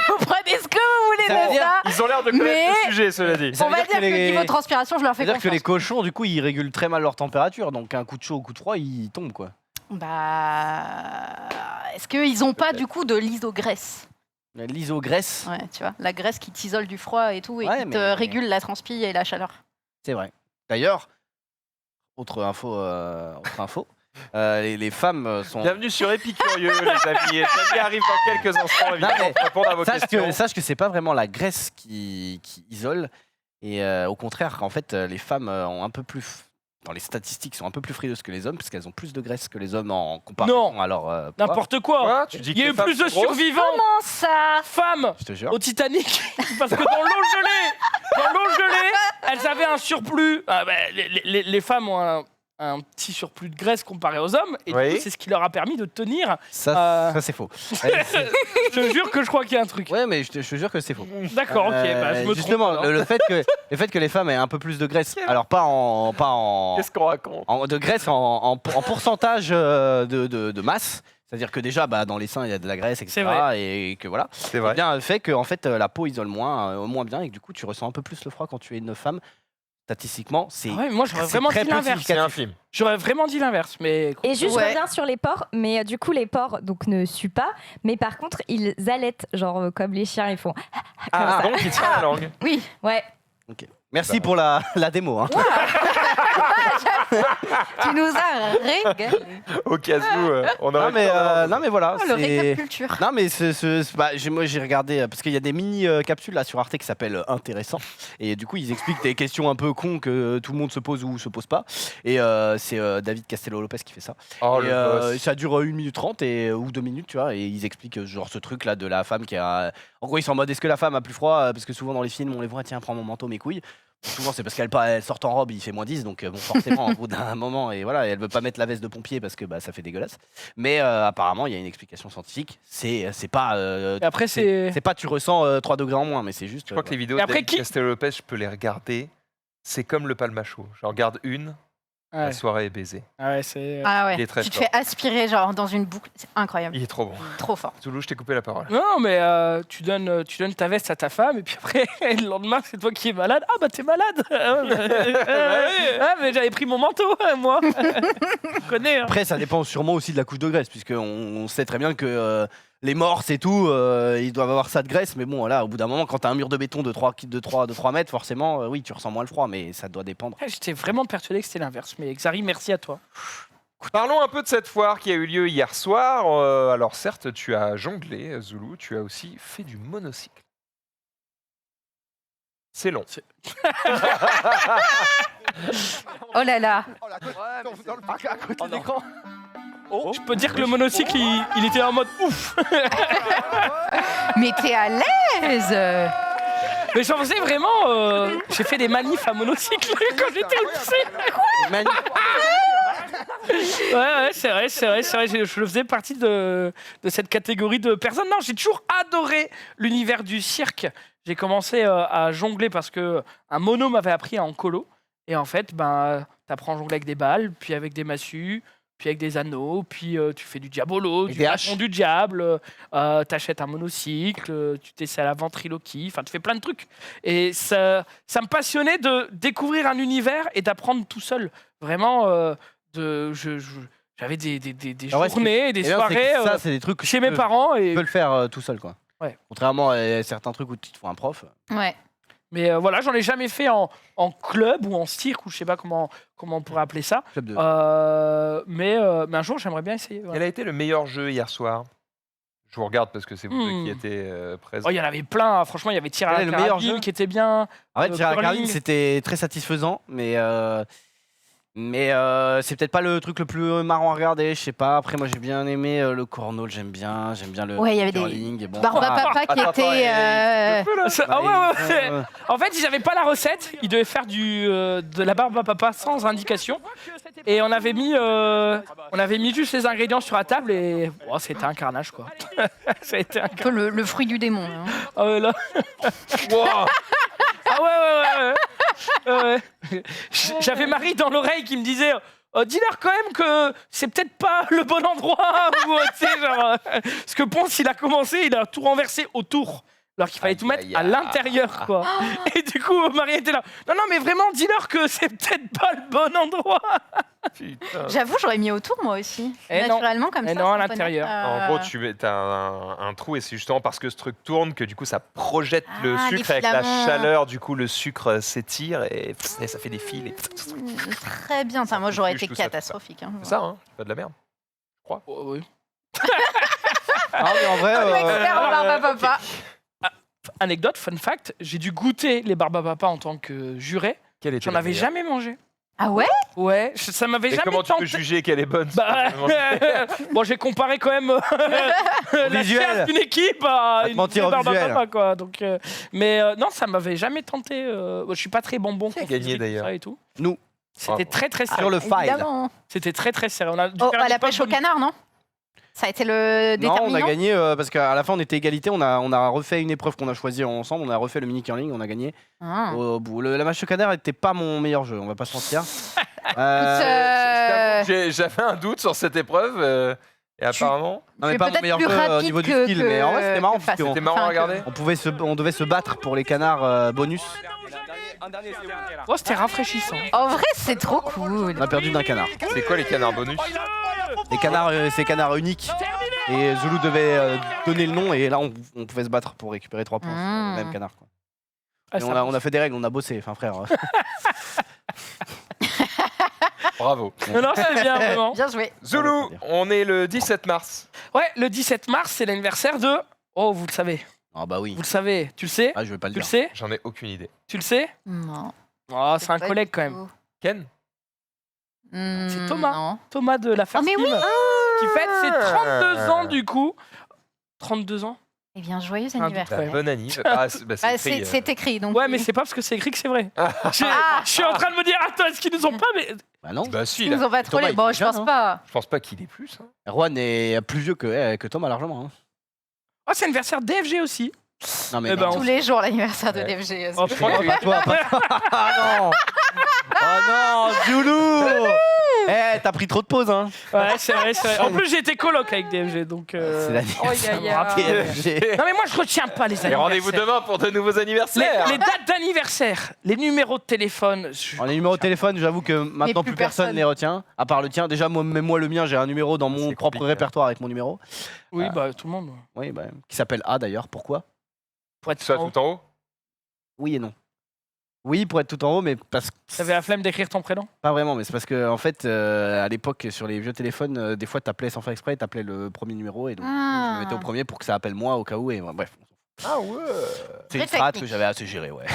Vous prenez ce que vous voulez Ça veut de dire- ça. Ils ont l'air de connaître Mais- le sujet, cela dit. Ça On veut va dire dire que que les- niveau transpiration, je leur fais C'est-à-dire que les confiance. cochons, du coup, ils régulent très mal leur température. Donc un coup de chaud ou coup de froid, ils tombent, quoi. Bah, est-ce qu'ils n'ont pas du coup de l'isogresse? L'isogresse, Ouais, tu vois, la graisse qui t'isole du froid et tout, et Ouais, qui te mais- régule la transpi et la chaleur. c'est vrai. D'ailleurs, autre info, les femmes sont... Bienvenue sur Épicurieux, les amis. Jamy arrive dans quelques instants, évidemment, mais pour répondre à vos Sache questions. que c'est pas vraiment la graisse qui isole. Et au contraire, en fait, les femmes ont un peu plus... Dans les statistiques, sont un peu plus frileuses que les hommes, parce qu'elles ont plus de graisse que les hommes en comparaison Non. à leur poids. N'importe quoi. Quoi Tu dis Il y a que eu les femmes plus de sont grosses survivants Comment ça? femmes Je te jure. au Titanic parce que dans l'eau gelée, elles avaient un surplus. Ah ben, les femmes ont un petit surplus de graisse comparé aux hommes, et Oui. du coup, c'est ce qui leur a permis de tenir. Ça c'est faux. Je te jure que je crois qu'il y a un truc. Ouais, mais je te jure que c'est faux. D'accord, ok, bah, je me Justement, trompe. alors. le fait que les femmes aient un peu plus de graisse, alors pas en Qu'est-ce qu'on raconte de graisse en pourcentage de masse, c'est-à-dire que déjà dans les seins il y a de la graisse, etc. C'est vrai. Et que voilà, C'est eh vrai. bien fait que en fait la peau isole moins bien et que du coup tu ressens un peu plus le froid quand tu es une femme. Statistiquement, c'est Ah ouais, mais moi j'aurais c'est vraiment très dit l'inverse. C'est infime. J'aurais vraiment dit l'inverse, mais Et juste, Ouais. je reviens sur les porcs, mais du coup, les porcs donc, ne suent pas, mais par contre, ils allaitent, genre comme les chiens, ils font. Ah, ça. donc il tient la langue. Oui, Ouais. Merci pour la démo. Hein. tu nous as régalé. Au cas où, on aurait Non mais voilà. Oh, le c'est- récap culture. Non mais moi j'ai regardé parce qu'il y a des mini capsules là sur Arte qui s'appellent Intéressant et du coup ils expliquent des questions un peu cons que tout le monde se pose ou se pose pas et c'est David Castello-Lopez qui fait ça. Oh, Et, le boss. ça dure 1 minute 30 ou 2 minutes tu vois et ils expliquent genre ce truc là de la femme qui a en gros ils sont en mode est-ce que la femme a plus froid parce que souvent dans les films on les voit tiens prends mon manteau mes couilles. Souvent c'est parce qu'elle sort en robe, il fait -10 donc bon forcément au bout d'un moment et voilà elle veut pas mettre la veste de pompier parce que ça fait dégueulasse. Mais apparemment il y a une explication scientifique, c'est pas Et après, c'est. c'est pas tu ressens 3 degrés en moins mais c'est juste Je crois que les vidéos Et de après, David qui- Castello-Lopez, je peux les regarder. C'est comme le palmacho. J'en regarde une, Ouais. la soirée est baisée. Ah ouais, c'est. Ah Il est ouais, très tu te fort. fais aspirer genre dans une boucle. C'est incroyable. Il est trop bon. Trop fort. Zoulou, je t'ai coupé la parole. Non, mais tu donnes ta veste à ta femme et puis après, le lendemain, c'est toi qui es malade. Ah bah t'es malade. Ah mais j'avais pris mon manteau, moi. Je connais. Hein. après ça dépend sûrement aussi de la couche de graisse puisque on sait très bien que les morses et tout ils doivent avoir ça de graisse mais bon là au bout d'un moment quand t'as un mur de béton de 3 mètres forcément oui tu ressens moins le froid mais ça doit dépendre. J'étais vraiment persuadé que c'était l'inverse. Mais Xari, merci à toi. Parlons un peu de cette foire qui a eu lieu hier soir. Alors certes, tu as jonglé, Zoulou, tu as aussi fait du monocycle. C'est long. Oh là là. À côté de l'écran. Je peux dire que le monocycle, il était en mode ouf. Mais t'es à l'aise. Mais j'en faisais vraiment. J'ai fait des manifs à monocycle quand j'étais au lycée. Ouais, c'est vrai. Je faisais partie de cette catégorie de personnes. Non, j'ai toujours adoré l'univers du cirque. J'ai commencé à jongler parce que un mono m'avait appris en colo. Et en fait, t'apprends à jongler avec des balles, puis avec des massues, puis avec des anneaux, puis tu fais du diabolo, Et du des bâton haches. du diable, t'achètes un monocycle, tu t'essaies à la ventriloquie, enfin tu fais plein de trucs. Et ça me passionnait de découvrir un univers et d'apprendre tout seul. Vraiment, j'avais des Ah ouais, journées, des Et bien, c'est que soirées ça, c'est des trucs que chez tu mes peux- parents. Tu Et... peux le faire tout seul, quoi. Ouais. Contrairement à certains trucs où tu te fais un prof. Ouais. Mais voilà, j'en ai jamais fait en club ou en cirque, ou je sais pas comment on pourrait appeler ça. Club de... Mais un jour, j'aimerais bien essayer. voilà. Quel a été le meilleur jeu hier soir? Je vous regarde parce que c'est vous deux qui étiez présents. Oh, il y en avait plein, hein. Franchement, il y avait tir à Quel la est le meilleur carabine jeu qui était bien. En fait, tir à la curling. carabine, c'était très satisfaisant, mais c'est peut-être pas le truc le plus marrant à regarder, je sais pas. Après, moi, j'ai bien aimé le cornhole, j'aime bien le Ouais, il y avait des curling. Et bon, Barba Papa qui attends, était. Ah ouais. En fait, ils n'avaient pas la recette. Ils devaient faire de la barbe à papa sans indication. Et on avait mis juste les ingrédients sur la table et oh, c'était un carnage, quoi. Ça a été un un peu le fruit du démon. Hein. Ah ouais, là. Wow. Ah ouais. J'avais Marie dans l'oreille qui me disait dis-leur quand même que c'est peut-être pas le bon endroit. Ou, tu sais, genre, parce que Ponce, il a commencé, il a tout renversé autour. Alors qu'il fallait tout mettre Aïe, à aïe, aïe. l'intérieur, quoi. Et du coup, Marie était là. Non, mais vraiment, dis-leur que c'est peut-être pas le bon endroit. Putain. J'avoue, j'aurais mis autour moi aussi. Eh non. Naturellement, comme Eh ça. non, à sans l'intérieur. connaître, En gros, tu as un trou et c'est justement parce que ce truc tourne que du coup ça projette le Ah, les sucre avec la filaments. chaleur. Du coup, le sucre s'étire et ça fait des fils. Très bien. Enfin, moi, j'aurais été Tout ça, tout ça. catastrophique. Hein. C'est ça, hein? Pas de la merde. Oh, oui. Ah, mais en vrai, Expert en Barba Papa. Anecdote, fun fact, j'ai dû goûter les barbapapa en tant que juré. Quelle était J'en la avais meilleure jamais mangé. Ah ouais? Ouais, ça m'avait Et jamais comment tu peux tenté. juger qu'elle est bonne? Bah, bon, j'ai comparé quand même la visuel. chair d'une équipe à te une mentir au vraie visuel. Barbapapa, quoi. Donc, mais non, ça m'avait jamais tenté. Je suis pas très bonbon. Qui a confiserie, gagné, tout d'ailleurs ça et tout. Nous. C'était Bravo. très très serré. sur le file. Évidemment. C'était très très serré. On a dû Oh, faire à des la pêche au potes canard, non? Ça a été le Non, on déterminant. a gagné parce qu'à la fin on était égalité, on a refait une épreuve qu'on a choisie ensemble, on a refait le mini curling, on a gagné. Ah. Au bout. La match au canard n'était pas mon meilleur jeu, on va pas se mentir. J'avais un doute sur cette épreuve et apparemment, Non, mais Tu es pas mon peut-être meilleur plus jeu au rapide niveau du que- skill, mais en vrai c'était marrant que parce qu'on c'était marrant à Enfin, regarder. on devait se battre pour les canards bonus. Oh, c'était rafraîchissant. En vrai, c'est trop cool. On a perdu d'un canard. C'est quoi les canards bonus? Les canards, c'est canards uniques. Et Zulu devait donner le nom et là on pouvait se battre pour récupérer 3 points sur le même canard. Quoi. Ah, Et ça on a fait des règles, on a bossé, enfin frère. Bravo. Non, c'était bien, vraiment. Bien joué. Zulu, on est le 17 mars. Ouais, le 17 mars, c'est l'anniversaire de. Oh, vous le savez. Ah bah oui. Vous le savez. Tu le sais? Ah je vais pas le Tu le dire. sais? J'en ai aucune idée. Tu le sais? Non. Oh, c'est un collègue quand même. Ken? C'est Thomas. Non. Thomas de la First mais oui. Team, qui fête ses 32 ans du coup. 32 ans? Eh bien, joyeux Un anniversaire. Ouais. Bon anniv. Ah, c'est Ah, écrit, c'est écrit, donc. Ouais, mais c'est pas parce que c'est écrit que c'est vrai. Je suis en train de me dire, attends, est-ce qu'ils nous ont pas. Mais... Bah non. Bah si, Ils là. nous ont pas trollé. Thomas, il Bon, est je jeune, pense hein. pas. Je pense pas qu'il est plus. Hein. Juan est plus vieux que Thomas largement. Hein. Oh, c'est l'anniversaire d'FG aussi. Non mais Eh ben, non. Tous les jours, l'anniversaire de Ouais. DFG. Oh, je crois que- Pas toi, pas toi. Ah non. Oh non, Zulu. Eh, t'as pris trop de pauses hein. Ouais, c'est vrai, c'est vrai. En plus, j'ai été coloc avec DFG, donc. C'est l'anniversaire. ça me rappelle. TFG. Non, mais moi, je retiens pas les Et anniversaires. rendez-vous demain pour de nouveaux anniversaires. Les dates d'anniversaire, les numéros de téléphone. En les numéros de téléphone, j'avoue que maintenant plus plus personne personne. les retient, à part le tien. Déjà, même moi le mien, j'ai un numéro dans mon C'est propre compliqué. répertoire avec mon numéro. Oui, bah, tout le monde. Oui, bah, qui s'appelle A d'ailleurs. Pourquoi? Pour être Ça en haut. tout en haut. Oui et non. Oui, pour être tout en haut, mais parce que T'avais la flemme d'écrire ton prénom? pas vraiment. Mais c'est parce que en fait, à l'époque, sur les vieux téléphones, des fois, t'appelais sans faire exprès, t'appelais le premier numéro et donc je Ah. le mettais au premier pour que ça appelle moi au cas où. Et bref, Ah ouais. c'est une Très strat technique. que j'avais assez gérée, ouais.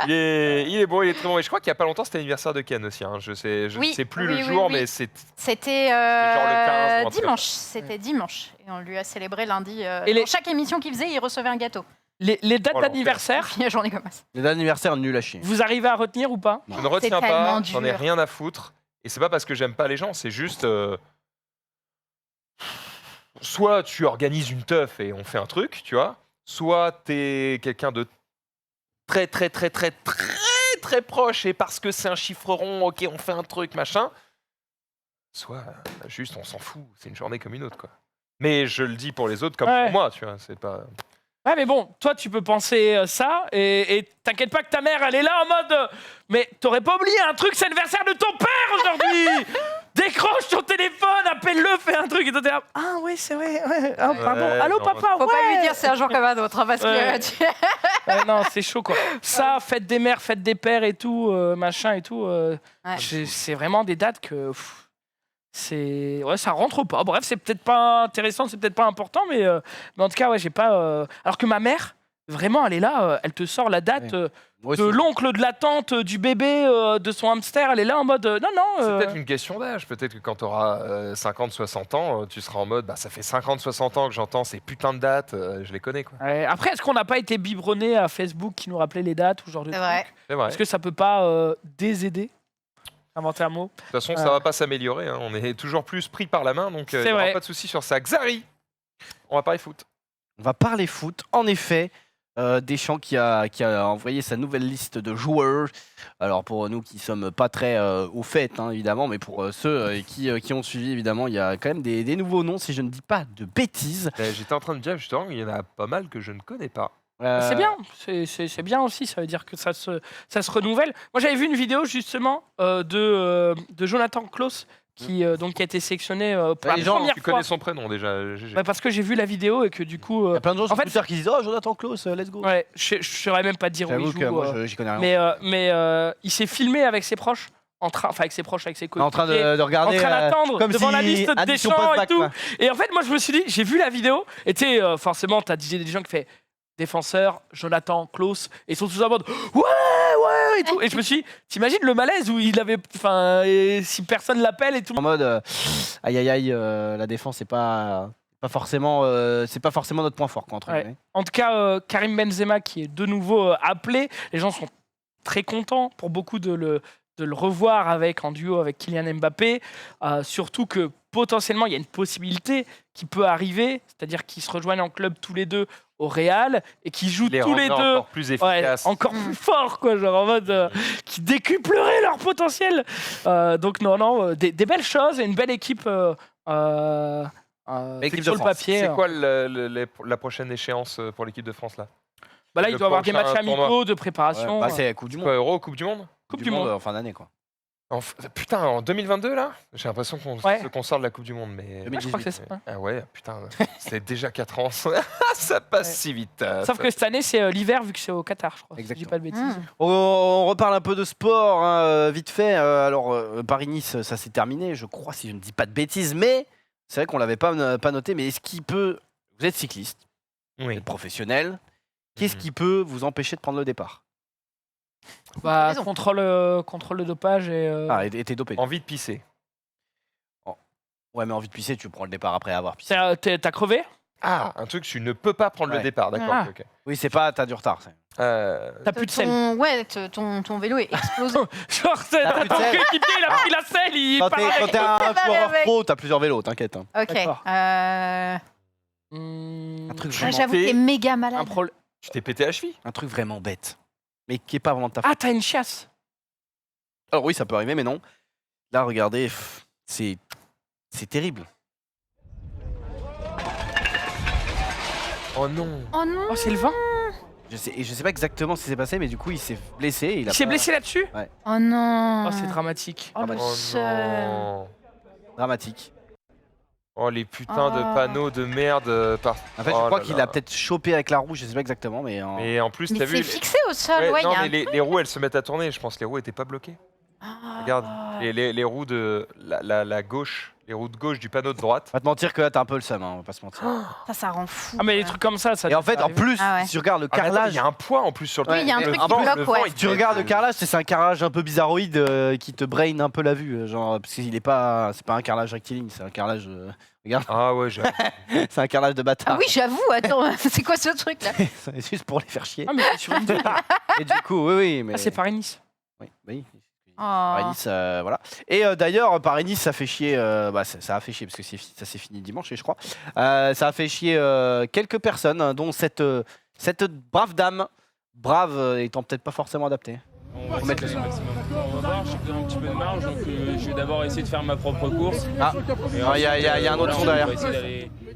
Il est bon, il est très bon. Et je crois qu'il y a pas longtemps, c'était l'anniversaire de Ken aussi. Hein. Je ne Oui, sais plus oui, le oui, jour, oui. mais c'est C'était genre le 15 ou un truc dimanche. C'était dimanche. Et on lui a célébré lundi. Et les- Dans chaque émission qu'il faisait, il recevait un gâteau. Les dates Oh, l'enfer. d'anniversaire, Puis la journée commence. Les anniversaires nul à chier. vous arrivez à retenir ou pas? je ne retiens pas, tellement j'en ai dur. rien à foutre. Et c'est pas parce que j'aime pas les gens, c'est juste. Soit tu organises une teuf et on fait un truc, tu vois. Soit t'es quelqu'un de très très proche et parce que c'est un chiffre rond, ok, on fait un truc, machin. Soit juste on s'en fout, c'est une journée comme une autre, quoi. Mais je le dis pour les autres comme pour moi, tu vois, c'est pas... Ouais, mais bon, toi, tu peux penser ça, et t'inquiète pas que ta mère, elle est là en mode. Mais t'aurais pas oublié un truc, c'est l'anniversaire de ton père aujourd'hui. Décroche ton téléphone, appelle-le, fais un truc, et toi t'es là. Ah ouais, c'est vrai. Ouais. Oh, pardon. Ouais, Allô, non, papa. Faut ouais. pas lui dire c'est un jour comme un autre, hein, parce Ouais. que... Ouais, non, c'est chaud quoi. Ça, fête des mères, fête des pères et tout, machin et tout. Ouais. C'est vraiment des dates que. C'est ouais, ça rentre pas. Bref, c'est peut-être pas intéressant, c'est peut-être pas important, mais en tout cas, ouais, j'ai pas. Alors que ma mère, vraiment, elle est là, elle te sort la date Moi de aussi. l'oncle, de la tante, du bébé, de son hamster. Elle est là en mode non, non. C'est peut-être une question d'âge. Peut-être que quand tu auras 50, 60 ans, tu seras en mode bah, ça fait 50, 60 ans que j'entends ces putains de dates, je les connais, quoi. Ouais, après, est-ce qu'on n'a pas été biberonné à Facebook qui nous rappelait les dates ou ce genre de C'est trucs vrai. C'est vrai. Est-ce que ça peut pas désaider? Inventer un mot. De toute façon, ça va pas s'améliorer. Hein. On est toujours plus pris par la main, donc il C'est n'y aura vrai. pas de souci sur ça. Xari, on va parler foot. On va parler foot. En effet, Deschamps qui a envoyé sa nouvelle liste de joueurs. Alors pour nous qui sommes pas très au fait, hein, évidemment, mais pour ceux qui ont suivi, évidemment, il y a quand même des nouveaux noms, si je ne dis pas de bêtises. J'étais en train de dire justement qu'il y en a pas mal que je ne connais pas. C'est bien, c'est bien aussi, ça veut dire que ça se renouvelle. Moi j'avais vu une vidéo justement de Jonathan Klaus qui donc a été sélectionné pour la les gens, première Tu fois. connais son prénom déjà, GG. Ouais, parce que j'ai vu la vidéo et que du coup, Il y a plein de gens en sur fait- Twitter qui disent oh Jonathan Klaus, let's go. ouais, je saurais même pas dire où il J'avoue joue. que moi j'y connais rien. Mais il s'est filmé avec ses proches, enfin avec ses proches, avec ses coéquipiers. En train de regarder. en train d'attendre comme devant si la liste de addition Deschamps et post-bac, tout. quoi. Et en fait, moi, je me suis dit, j'ai vu la vidéo, et tu sais, forcément, t'as des gens qui fait défenseur, Jonathan Klaus, et ils sont tous en mode ouais, et tout. Et je me suis dit, t'imagines le malaise où il avait. Enfin, si personne l'appelle et tout. En mode aïe aïe aïe, la défense c'est pas forcément notre point fort, quoi, entre Ouais. guillemets. En tout cas, Karim Benzema, qui est de nouveau appelé, les gens sont très contents pour beaucoup de le revoir en duo avec Kylian Mbappé. Surtout que potentiellement, il y a une possibilité qui peut arriver, c'est-à-dire qu'ils se rejoignent en club tous les deux au Real et qu'ils jouent Les tous les rendra deux encore plus ouais, efficaces. encore plus fort, quoi, genre en mode qui décupleraient leur potentiel. Donc non, des belles choses et une belle équipe. Équipe sur de le France. papier. C'est quoi la prochaine échéance pour l'équipe de France là? Bah là, le il doit y avoir des prochain matchs tournoi? amicaux de préparation. Bah, c'est la Coupe du C'est quoi, Monde. Euro, Coupe du Monde? Coupe du Monde. En fin d'année, quoi. Putain, en 2022 là? J'ai l'impression qu'on sort de la Coupe du Monde, mais. Ouais, je crois que c'est ça. Ouais. Ah ouais, putain, c'est déjà 4 ans. Ça passe Ouais. si vite. Sauf que cette année, c'est l'hiver vu que c'est au Qatar, je crois. Si je dis Exactement. pas de bêtises. On reparle un peu de sport, hein, vite fait. Alors, Paris-Nice, ça s'est terminé, je crois, si je ne dis pas de bêtises, mais c'est vrai qu'on l'avait pas noté. Mais est-ce qu'il peut. Vous êtes cycliste, vous Oui. êtes professionnel. Qu'est-ce qui peut vous empêcher de prendre le départ? Bah, raison. contrôle de dopage et. Ah, et t'es dopé. Envie de pisser. Ouais, mais envie de pisser, tu prends le départ après avoir pissé. T'as crevé? Ah, un truc, tu ne peux pas prendre le Ouais. départ, d'accord. Ah. Ok. Oui, c'est pas, t'as du retard. T'as plus de sel. Ton vélo est explosé. Genre, t'as plus de ton sel. coéquipier, il a pris la selle, il Quand part avec. t'es un pas coureur avec. pro, t'as plusieurs vélos, t'inquiète. hein. Ok. D'accord. Ah, Hmm, Un truc J'avoue que t'es méga malade. un problème. Tu t'es pété la cheville? Un truc vraiment bête, mais qui est pas vraiment de ta faute. Ah, t'as une chiasse. Alors oui, ça peut arriver, mais non. Là, regardez, c'est terrible. Oh non. Oh non. Oh, c'est le vin. Je sais pas exactement ce qui s'est passé, mais du coup, il s'est blessé. et Il s'est blessé là-dessus. Oh non. Oh, c'est dramatique. Oh, le Oh seul. non. Dramatique. Oh les putains de Oh. panneaux de merde par. En fait, Oh je crois là qu'il là. a peut-être chopé avec la roue, je sais pas exactement, mais. Et en plus, Mais t'as vu. c'est fixé au sol. Ouais, Ouais, non, y a mais un... les roues elles se mettent à tourner. Je pense que les roues étaient pas bloquées. Ah. Regarde. Les roues de la gauche, les roues de gauche du panneau de droite. Pas te mentir que là, t'as un peu le seum, hein, on va pas se mentir. Ça rend fou. Ah, mais les quoi. trucs comme ça. Et en fait, en plus, Ah ouais. si tu regardes le Ah, mais attends, carrelage. il y a un poids en plus sur le. Oui, il y a un le truc vent, qui bloque, le vent, ouais. il Tu te- regardes le carrelage, c'est un carrelage un peu bizarroïde qui te brain un peu la vue, genre parce qu'il est pas, c'est pas un carrelage rectiligne, c'est un carrelage, regarde, Ah ouais, j'ai. c'est un carrelage de Ah bâtard. oui, j'avoue. Attends, c'est quoi ce truc là? C'est juste pour les faire chier. Ah, mais t'es sur une ville. Et du coup, oui, mais. Ah, c'est Paris-Nice. Oui. Oh. Paris-Nice, voilà. Et d'ailleurs, Paris-Nice, ça fait chier. Ça a fait chier parce que ça s'est fini dimanche, je crois. Ça a fait chier quelques personnes, dont cette brave dame, brave étant peut-être pas forcément adaptée. On va essayer de maximum. On va voir, j'ai un petit peu de marge, donc je vais d'abord essayer de faire ma propre course. Ah, il y a un autre son derrière.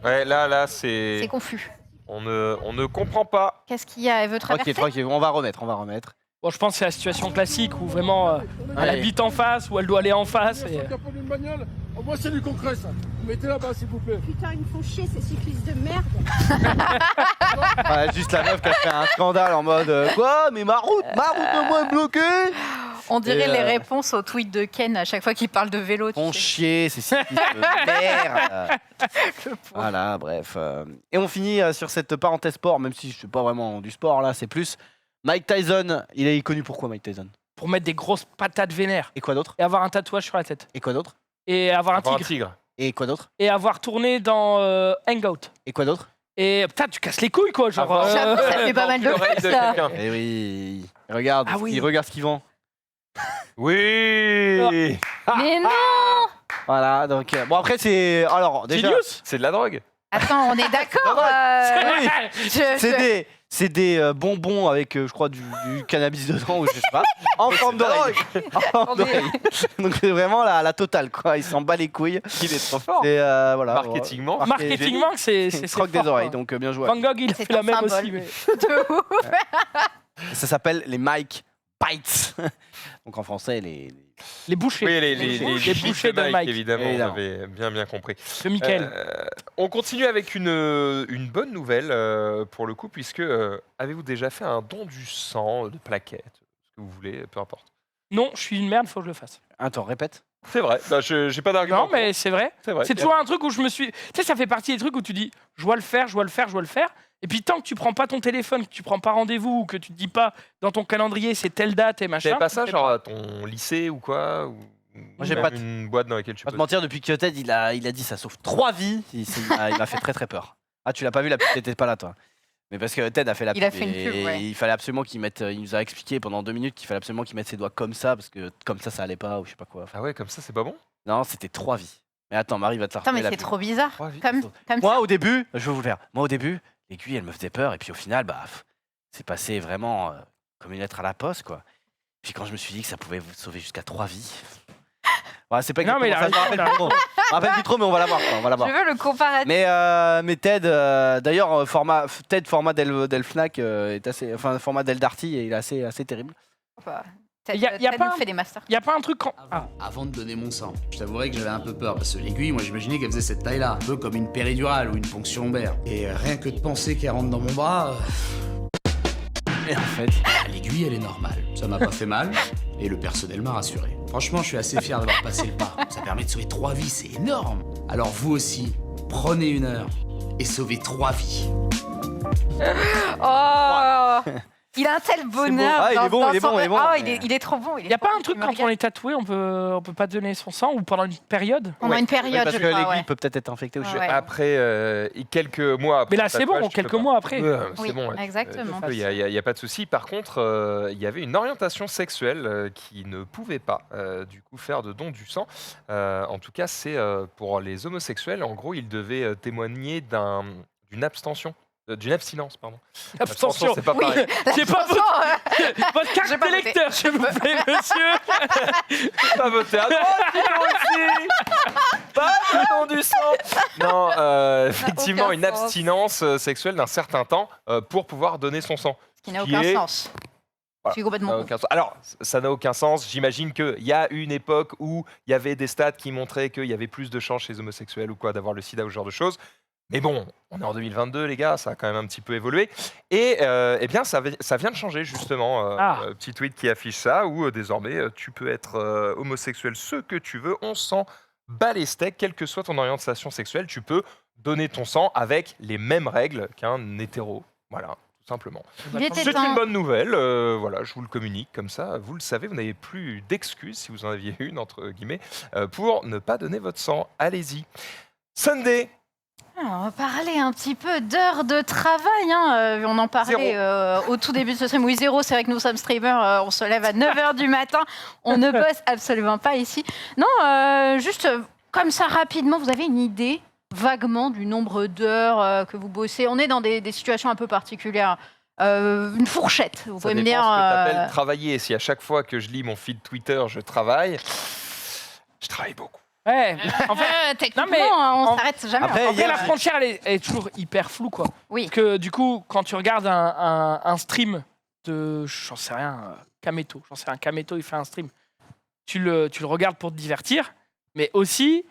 Ouais, là, C'est c'est. confus. On ne comprend pas. Qu'est-ce qu'il y a? Elle veut traverser? Tranquille, on va remettre. Bon, je pense que c'est la situation classique où vraiment elle Allez. habite en face, ou elle doit aller en face. Et... capot d'une bagnole. Moi, c'est du concret, ça. Vous mettez là-bas, s'il vous plaît. Putain, ils me font chier ces cyclistes de merde. Ouais, juste la meuf qui a fait un scandale en mode quoi? Mais ma route de moi est bloquée. On dirait Et, les réponses au tweet de Ken à chaque fois qu'il parle de vélo. tu Font sais. chier, ces cyclistes de merde. Le pauvre. Voilà, bref. Et on finit sur cette parenthèse sport, même si je suis pas vraiment du sport là, c'est plus Mike Tyson. Il est connu pour quoi, Mike Tyson? Pour mettre des grosses patates vénères Et quoi d'autre? et avoir un tatouage sur la tête. Et quoi d'autre? Et avoir un Avoir un tigre. tigre. Et quoi d'autre? Et avoir tourné dans Hangout. Et quoi d'autre? Et putain, tu casses les couilles quoi, genre. Avoir- J'avoue, ça fait pas mal de l'oreille place, là. quelqu'un. Eh oui. Regarde, Ah oui. il regarde ce qu'il vend. Oui. Mais non! Voilà, donc bon après c'est alors déjà Genius. C'est de la drogue. Attends, on est d'accord. c'est des bonbons avec je crois du cannabis dedans ou je sais pas en forme d'oreille. En forme d'oreille. Donc c'est vraiment la totale quoi, il s'en bat les couilles. Il est trop fort. Et voilà. Marketingement. Marketingement, c'est Troc des fort, oreilles, quoi. donc bien joué. Van Gogh, il a C'est fait la un même symbole. aussi. Mais... De ouf. Ça s'appelle les Mike Bites. Donc en français Les bouchers. Oui, les Les bouchées de Mike. évidemment, Évidemment. on avait bien compris. De Michael. On continue avec une bonne nouvelle pour le coup, puisque avez-vous déjà fait un don du sang, de plaquettes, ce que vous voulez, peu importe. Non, je suis une merde, faut que je le fasse. Attends, répète. C'est vrai, bah, j'ai pas d'argument. Non, mais c'est vrai. c'est vrai. C'est toujours un truc où je me suis. Tu sais, ça fait partie des trucs où tu dis, je dois le faire. Et puis tant que tu prends pas ton téléphone, que tu prends pas rendez-vous, ou que tu te dis pas dans ton calendrier c'est telle date et machin. T'avais pas tu ça, fais genre à ton lycée ou quoi ou j'ai même pas une boîte dans laquelle tu Pas peux. te mentir, depuis que Ted il a dit ça sauve 3 vies, il m'a fait très peur. Ah tu l'as pas vu la pub, t'étais pas là toi. Mais parce que Ted a fait la pub. Il a fait une et pub, ouais. il fallait absolument qu'il mette. Il nous a expliqué pendant 2 minutes qu'il fallait absolument qu'il mette ses doigts comme ça parce que comme ça allait pas ou je sais pas quoi. Enfin, Ah ouais, comme ça, c'est pas bon. non, c'était 3 vies. Mais attends, Marie va te la Putain, mais rappeler, c'est la pub. trop bizarre. Trois vies. Comme Moi ça. au début, je vais vous le faire. Moi au début, l'aiguille elle me faisait peur et puis au final bah c'est passé vraiment comme une lettre à la poste quoi. Puis quand je me suis dit que ça pouvait vous sauver jusqu'à 3 vies. Ouais, c'est pas Non, mais il a exactement ça, je me rappelle plus trop. Je me rappelle plus trop mais on va la voir quoi, on va la voir. Je veux le comparatif. Mais Ted, d'ailleurs, format Del Fnac est assez, enfin format Del Darty, il est assez terrible. Ted, Y a Ted pas nous un- fait des masters. Y a pas un truc quand. Ah. Avant de donner mon sang, je t'avouerais que j'avais un peu peur parce que l'aiguille, moi j'imaginais qu'elle faisait cette taille-là, un peu comme une péridurale ou une ponction lombaire. Et rien que de penser qu'elle rentre dans mon bras, Et en fait, l'aiguille elle est normale. Ça m'a pas fait mal et le personnel m'a rassuré. Franchement, je suis assez fier d'avoir passé le pas. Ça permet de sauver 3 vies, c'est énorme. Alors vous aussi, prenez 1 heure et sauvez 3 vies. Oh Il a un tel bonheur. Ah, il est dans- bon, dans il est son- bon, il est bon, Ah, mais- il est trop bon. Y a pas un truc quand on est tatoué, on peut pas donner son sang ou pendant une période. Pendant une période, parce je que crois, l'aiguille ouais. peut peut-être être infectée ou je sais Ouais. Après, quelques mois après. Mais là le c'est bon, tatouage, tu peux quelques pas. mois après. C'est Oui, bon. ouais, tu- exactement. Il n'y a pas de souci. Par contre, il y avait une orientation sexuelle qui ne pouvait pas du coup faire de don du sang. En tout cas, c'est pour les homosexuels. En gros, ils devaient témoigner d'une abstention. D'une abstinence, pardon. Abstention. c'est pas Oui. pareil. J'ai pas Attention, votre J'ai carte pas voté. d'électeur, s'il vous plaît, monsieur. Pas voté à droite, dis donc aussi. Pas de don du sang. Non, effectivement, aucun une sens. abstinence sexuelle d'un certain temps pour pouvoir donner son sang. Ce qui n'a Qui aucun est- sens. Voilà. Je suis complètement Ça n'a con. aucun sens. Alors, ça n'a aucun sens. J'imagine qu'il y a une époque où il y avait des stats qui montraient qu'il y avait plus de chances chez les homosexuels ou quoi d'avoir le sida ou ce genre de choses. Mais bon, on est en 2022, les gars, ça a quand même un petit peu évolué. Et eh bien, ça vient de changer, justement. Petit tweet qui affiche ça, où désormais, tu peux être homosexuel ce que tu veux. On s'en bat les steaks, quelle que soit ton orientation sexuelle. Tu peux donner ton sang avec les mêmes règles qu'un hétéro. Voilà, tout simplement. Il était C'est temps. une bonne nouvelle, voilà, je vous le communique comme ça, vous le savez, vous n'avez plus d'excuses, si vous en aviez une, entre guillemets, pour ne pas donner votre sang. Allez-y. Sunday, Alors, on va parler un petit peu d'heures de travail. Hein. On en parlait au tout début de ce stream. Oui, 0, c'est vrai que nous sommes streamers. On se lève à 9h du matin. On ne bosse absolument pas ici. Non, juste comme ça, rapidement, vous avez une idée vaguement du nombre d'heures que vous bossez? On est dans des situations un peu particulières. Une fourchette. Vous Ça pouvez me dépend dire. ce que t'appelles travailler. Si à chaque fois que je lis mon feed Twitter, je travaille beaucoup. Ouais, en fait, Techniquement, non, mais on en- s'arrête jamais. Après, après, hier, la j'ai- frontière, elle est toujours hyper floue, quoi. Oui. Parce que du coup, quand tu regardes un stream de, j'en sais rien, Kameto, Kameto, il fait un stream. Tu le regardes pour te divertir, mais aussi,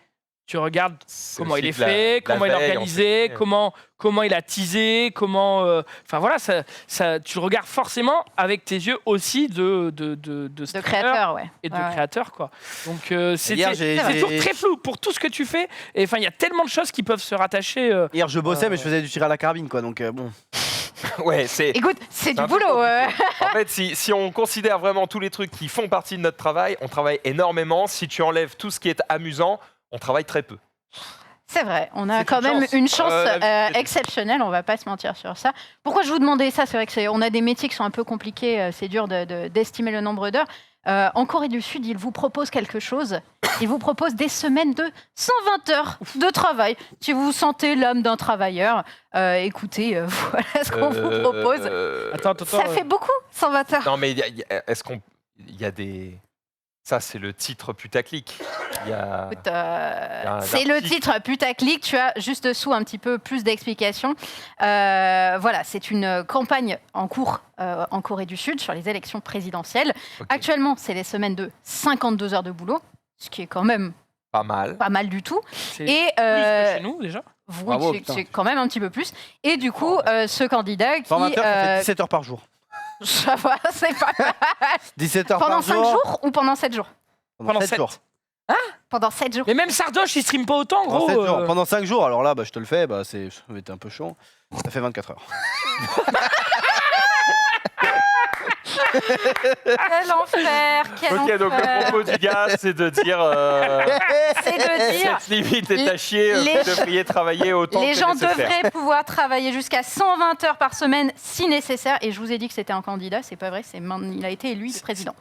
tu regardes comment il est fait, comment il est organisé, comment il a teasé, comment... Enfin voilà, tu le regardes forcément avec tes yeux aussi de streamer créateur, ouais. et de Ouais. créateur, quoi. Donc c'est Hier, j'ai- toujours très flou pour tout ce que tu fais. Et enfin, il y a tellement de choses qui peuvent se rattacher. Hier, je bossais, mais je faisais du tir à la carabine, quoi. Donc, bon. Ouais, c'est. Écoute, c'est du un peu boulot. compliqué. En fait, si on considère vraiment tous les trucs qui font partie de notre travail, on travaille énormément. Si tu enlèves tout ce qui est amusant, on travaille très peu. C'est vrai, on a C'est quand une même chance. une chance D'habitude. exceptionnelle, on va pas se mentir sur ça. Pourquoi je vous demandais ça? C'est vrai que on a des métiers qui sont un peu compliqués, c'est dur d'estimer le nombre d'heures. En Corée du Sud, ils vous proposent quelque chose. Ils vous proposent des semaines de 120 heures de travail. Si vous sentez l'âme d'un travailleur, écoutez, voilà ce qu'on vous propose. Attends, Ça fait beaucoup, 120 heures. Non, mais est-ce qu'on. Il y a des. Ça, c'est le titre putaclic. Il y a. Écoute, un c'est le article. titre putaclic. Tu as juste dessous un petit peu plus d'explications. Voilà, c'est une campagne en cours en Corée du Sud sur les élections présidentielles. Ok. Actuellement, c'est les semaines de 52 heures de boulot, ce qui est quand même Pas mal. pas mal du tout. C'est Et plus que chez nous déjà. oui, Bravo, c'est- putain. c'est quand même un petit peu plus. Et du coup, ce candidat qui 120 heures, ça fait 17 heures par jour. ça va, c'est pas mal. 17 heures Pendant par 5 jour. jours ou pendant 7 jours? Pendant 7 sept. jours. Pendant 7 jours. Mais même Sardoche, il stream pas autant, Pendant gros. 7 jours. Pendant 5 jours, alors là, bah, je te le fais, bah, ça va être un peu chiant. Ça fait 24 heures. Quel enfer, quel Ok, donc le enfer. propos du gars, c'est de dire. C'est de dire Cette limite est à chier, les- vous devriez travailler autant les que gens nécessaire. devraient pouvoir travailler jusqu'à 120 heures par semaine si nécessaire. Et je vous ai dit que c'était un candidat, c'est pas vrai, il a été élu président.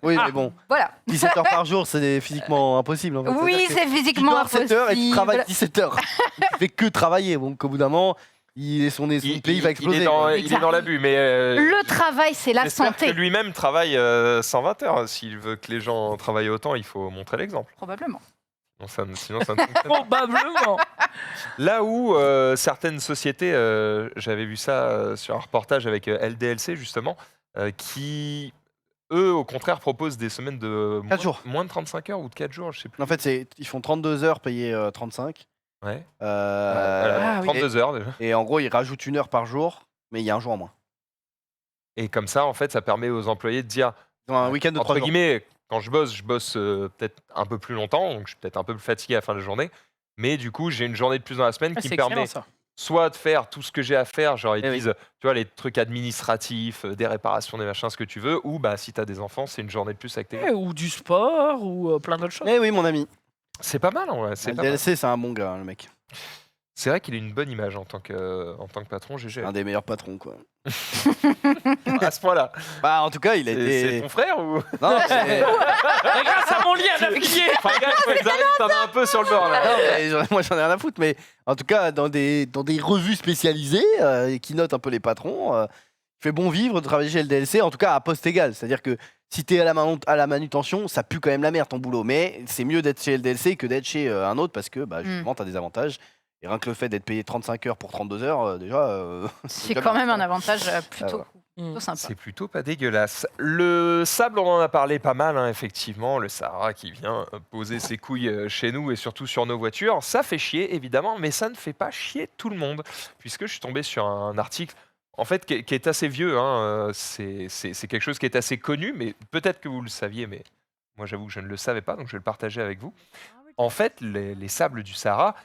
Oui, Ah. mais bon, Voilà. 17 heures par jour, c'est physiquement impossible. En fait. Oui, C'est-à-dire que c'est physiquement tu dors 7 heures et tu impossible. travailles 17 heures. Tu fais que travailler. Donc, au bout d'un moment, son pays va exploser. Il est dans, quoi. il est dans l'abus, mais. Le travail, c'est la j'espère santé. que lui-même travaille 120 heures. S'il veut que les gens travaillent autant, il faut montrer l'exemple. Probablement. Sinon, ça ne fonctionne pas. Probablement. Là où certaines sociétés, j'avais vu ça sur un reportage avec LDLC justement, qui, eux, au contraire, proposent des semaines de 4 jours. moins de 35 heures ou de 4 jours, je sais plus. En fait, ils font 32 heures payées 35. Ouais. Euh, Ah oui. 32 heures déjà. et en gros, ils rajoutent 1 heure par jour, mais il y a un jour en moins. Et comme ça, en fait, ça permet aux employés de dire, Ils ont un week-end de 3 entre jours. guillemets, quand je bosse peut-être un peu plus longtemps, donc je suis peut-être un peu plus fatigué à la fin de la journée, mais du coup, j'ai une journée de plus dans la semaine Ah, qui c'est me permet excellent ça. soit de faire tout ce que j'ai à faire, genre ils Eh oui. disent, tu vois, les trucs administratifs, des réparations, des machins, ce que tu veux, ou bah si t'as des enfants, c'est une journée de plus avec tes gars. Ouais, ou du sport, ou plein d'autres choses. Eh oui, mon ami. C'est pas mal, en vrai, c'est pas mal. LDLC, c'est un bon gars, hein, le mec. C'est vrai qu'il a une bonne image en tant que patron, GG. Un des meilleurs patrons, quoi. À ce point-là. Bah, en tout cas, il a C'est été. ton frère ou Non, c'est- Mais grâce à mon lien d'affilié. Enfin, gars, faut être honnête, t'en as un peu sur le bord là. Non, mais moi j'en ai rien à foutre, mais en tout cas dans des revues spécialisées qui notent un peu les patrons, il fait bon vivre de travailler chez LDLC, en tout cas à poste égal. C'est-à-dire que si t'es à la manutention, ça pue quand même la merde ton boulot, mais c'est mieux d'être chez LDLC que d'être chez un autre parce que bah, justement t'as des avantages. Et rien que le fait d'être payé 35 heures pour 32 heures, déjà. C'est quand même un avantage plutôt, ouais. plutôt sympa. C'est plutôt pas dégueulasse. Le sable, on en a parlé pas mal, hein, effectivement. Le Sahara qui vient poser ses couilles chez nous et surtout sur nos voitures. Ça fait chier, évidemment, mais ça ne fait pas chier tout le monde. Puisque je suis tombé sur un article, en fait, qui est assez vieux. Hein, c'est quelque chose qui est assez connu, mais peut-être que vous le saviez, mais moi, j'avoue que je ne le savais pas, donc je vais le partager avec vous. En fait, les sables du Sahara,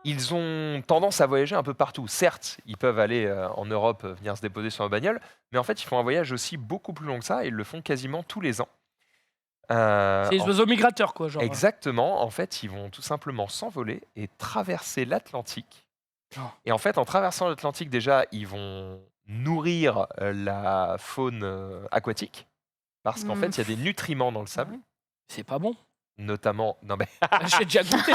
ils ont tendance à voyager un peu partout. Certes, ils peuvent aller en Europe, venir se déposer sur un bagnole, mais en fait, ils font un voyage aussi beaucoup plus long que ça, et ils le font quasiment tous les ans. C'est les oiseaux migrateurs, quoi. Genre. Exactement. En fait, ils vont tout simplement s'envoler et traverser l'Atlantique. Oh. Et en fait, en traversant l'Atlantique, déjà, ils vont nourrir la faune aquatique, parce qu'en fait, il y a des nutriments dans le sable. C'est pas bon. notamment. Non mais J'ai déjà goûté,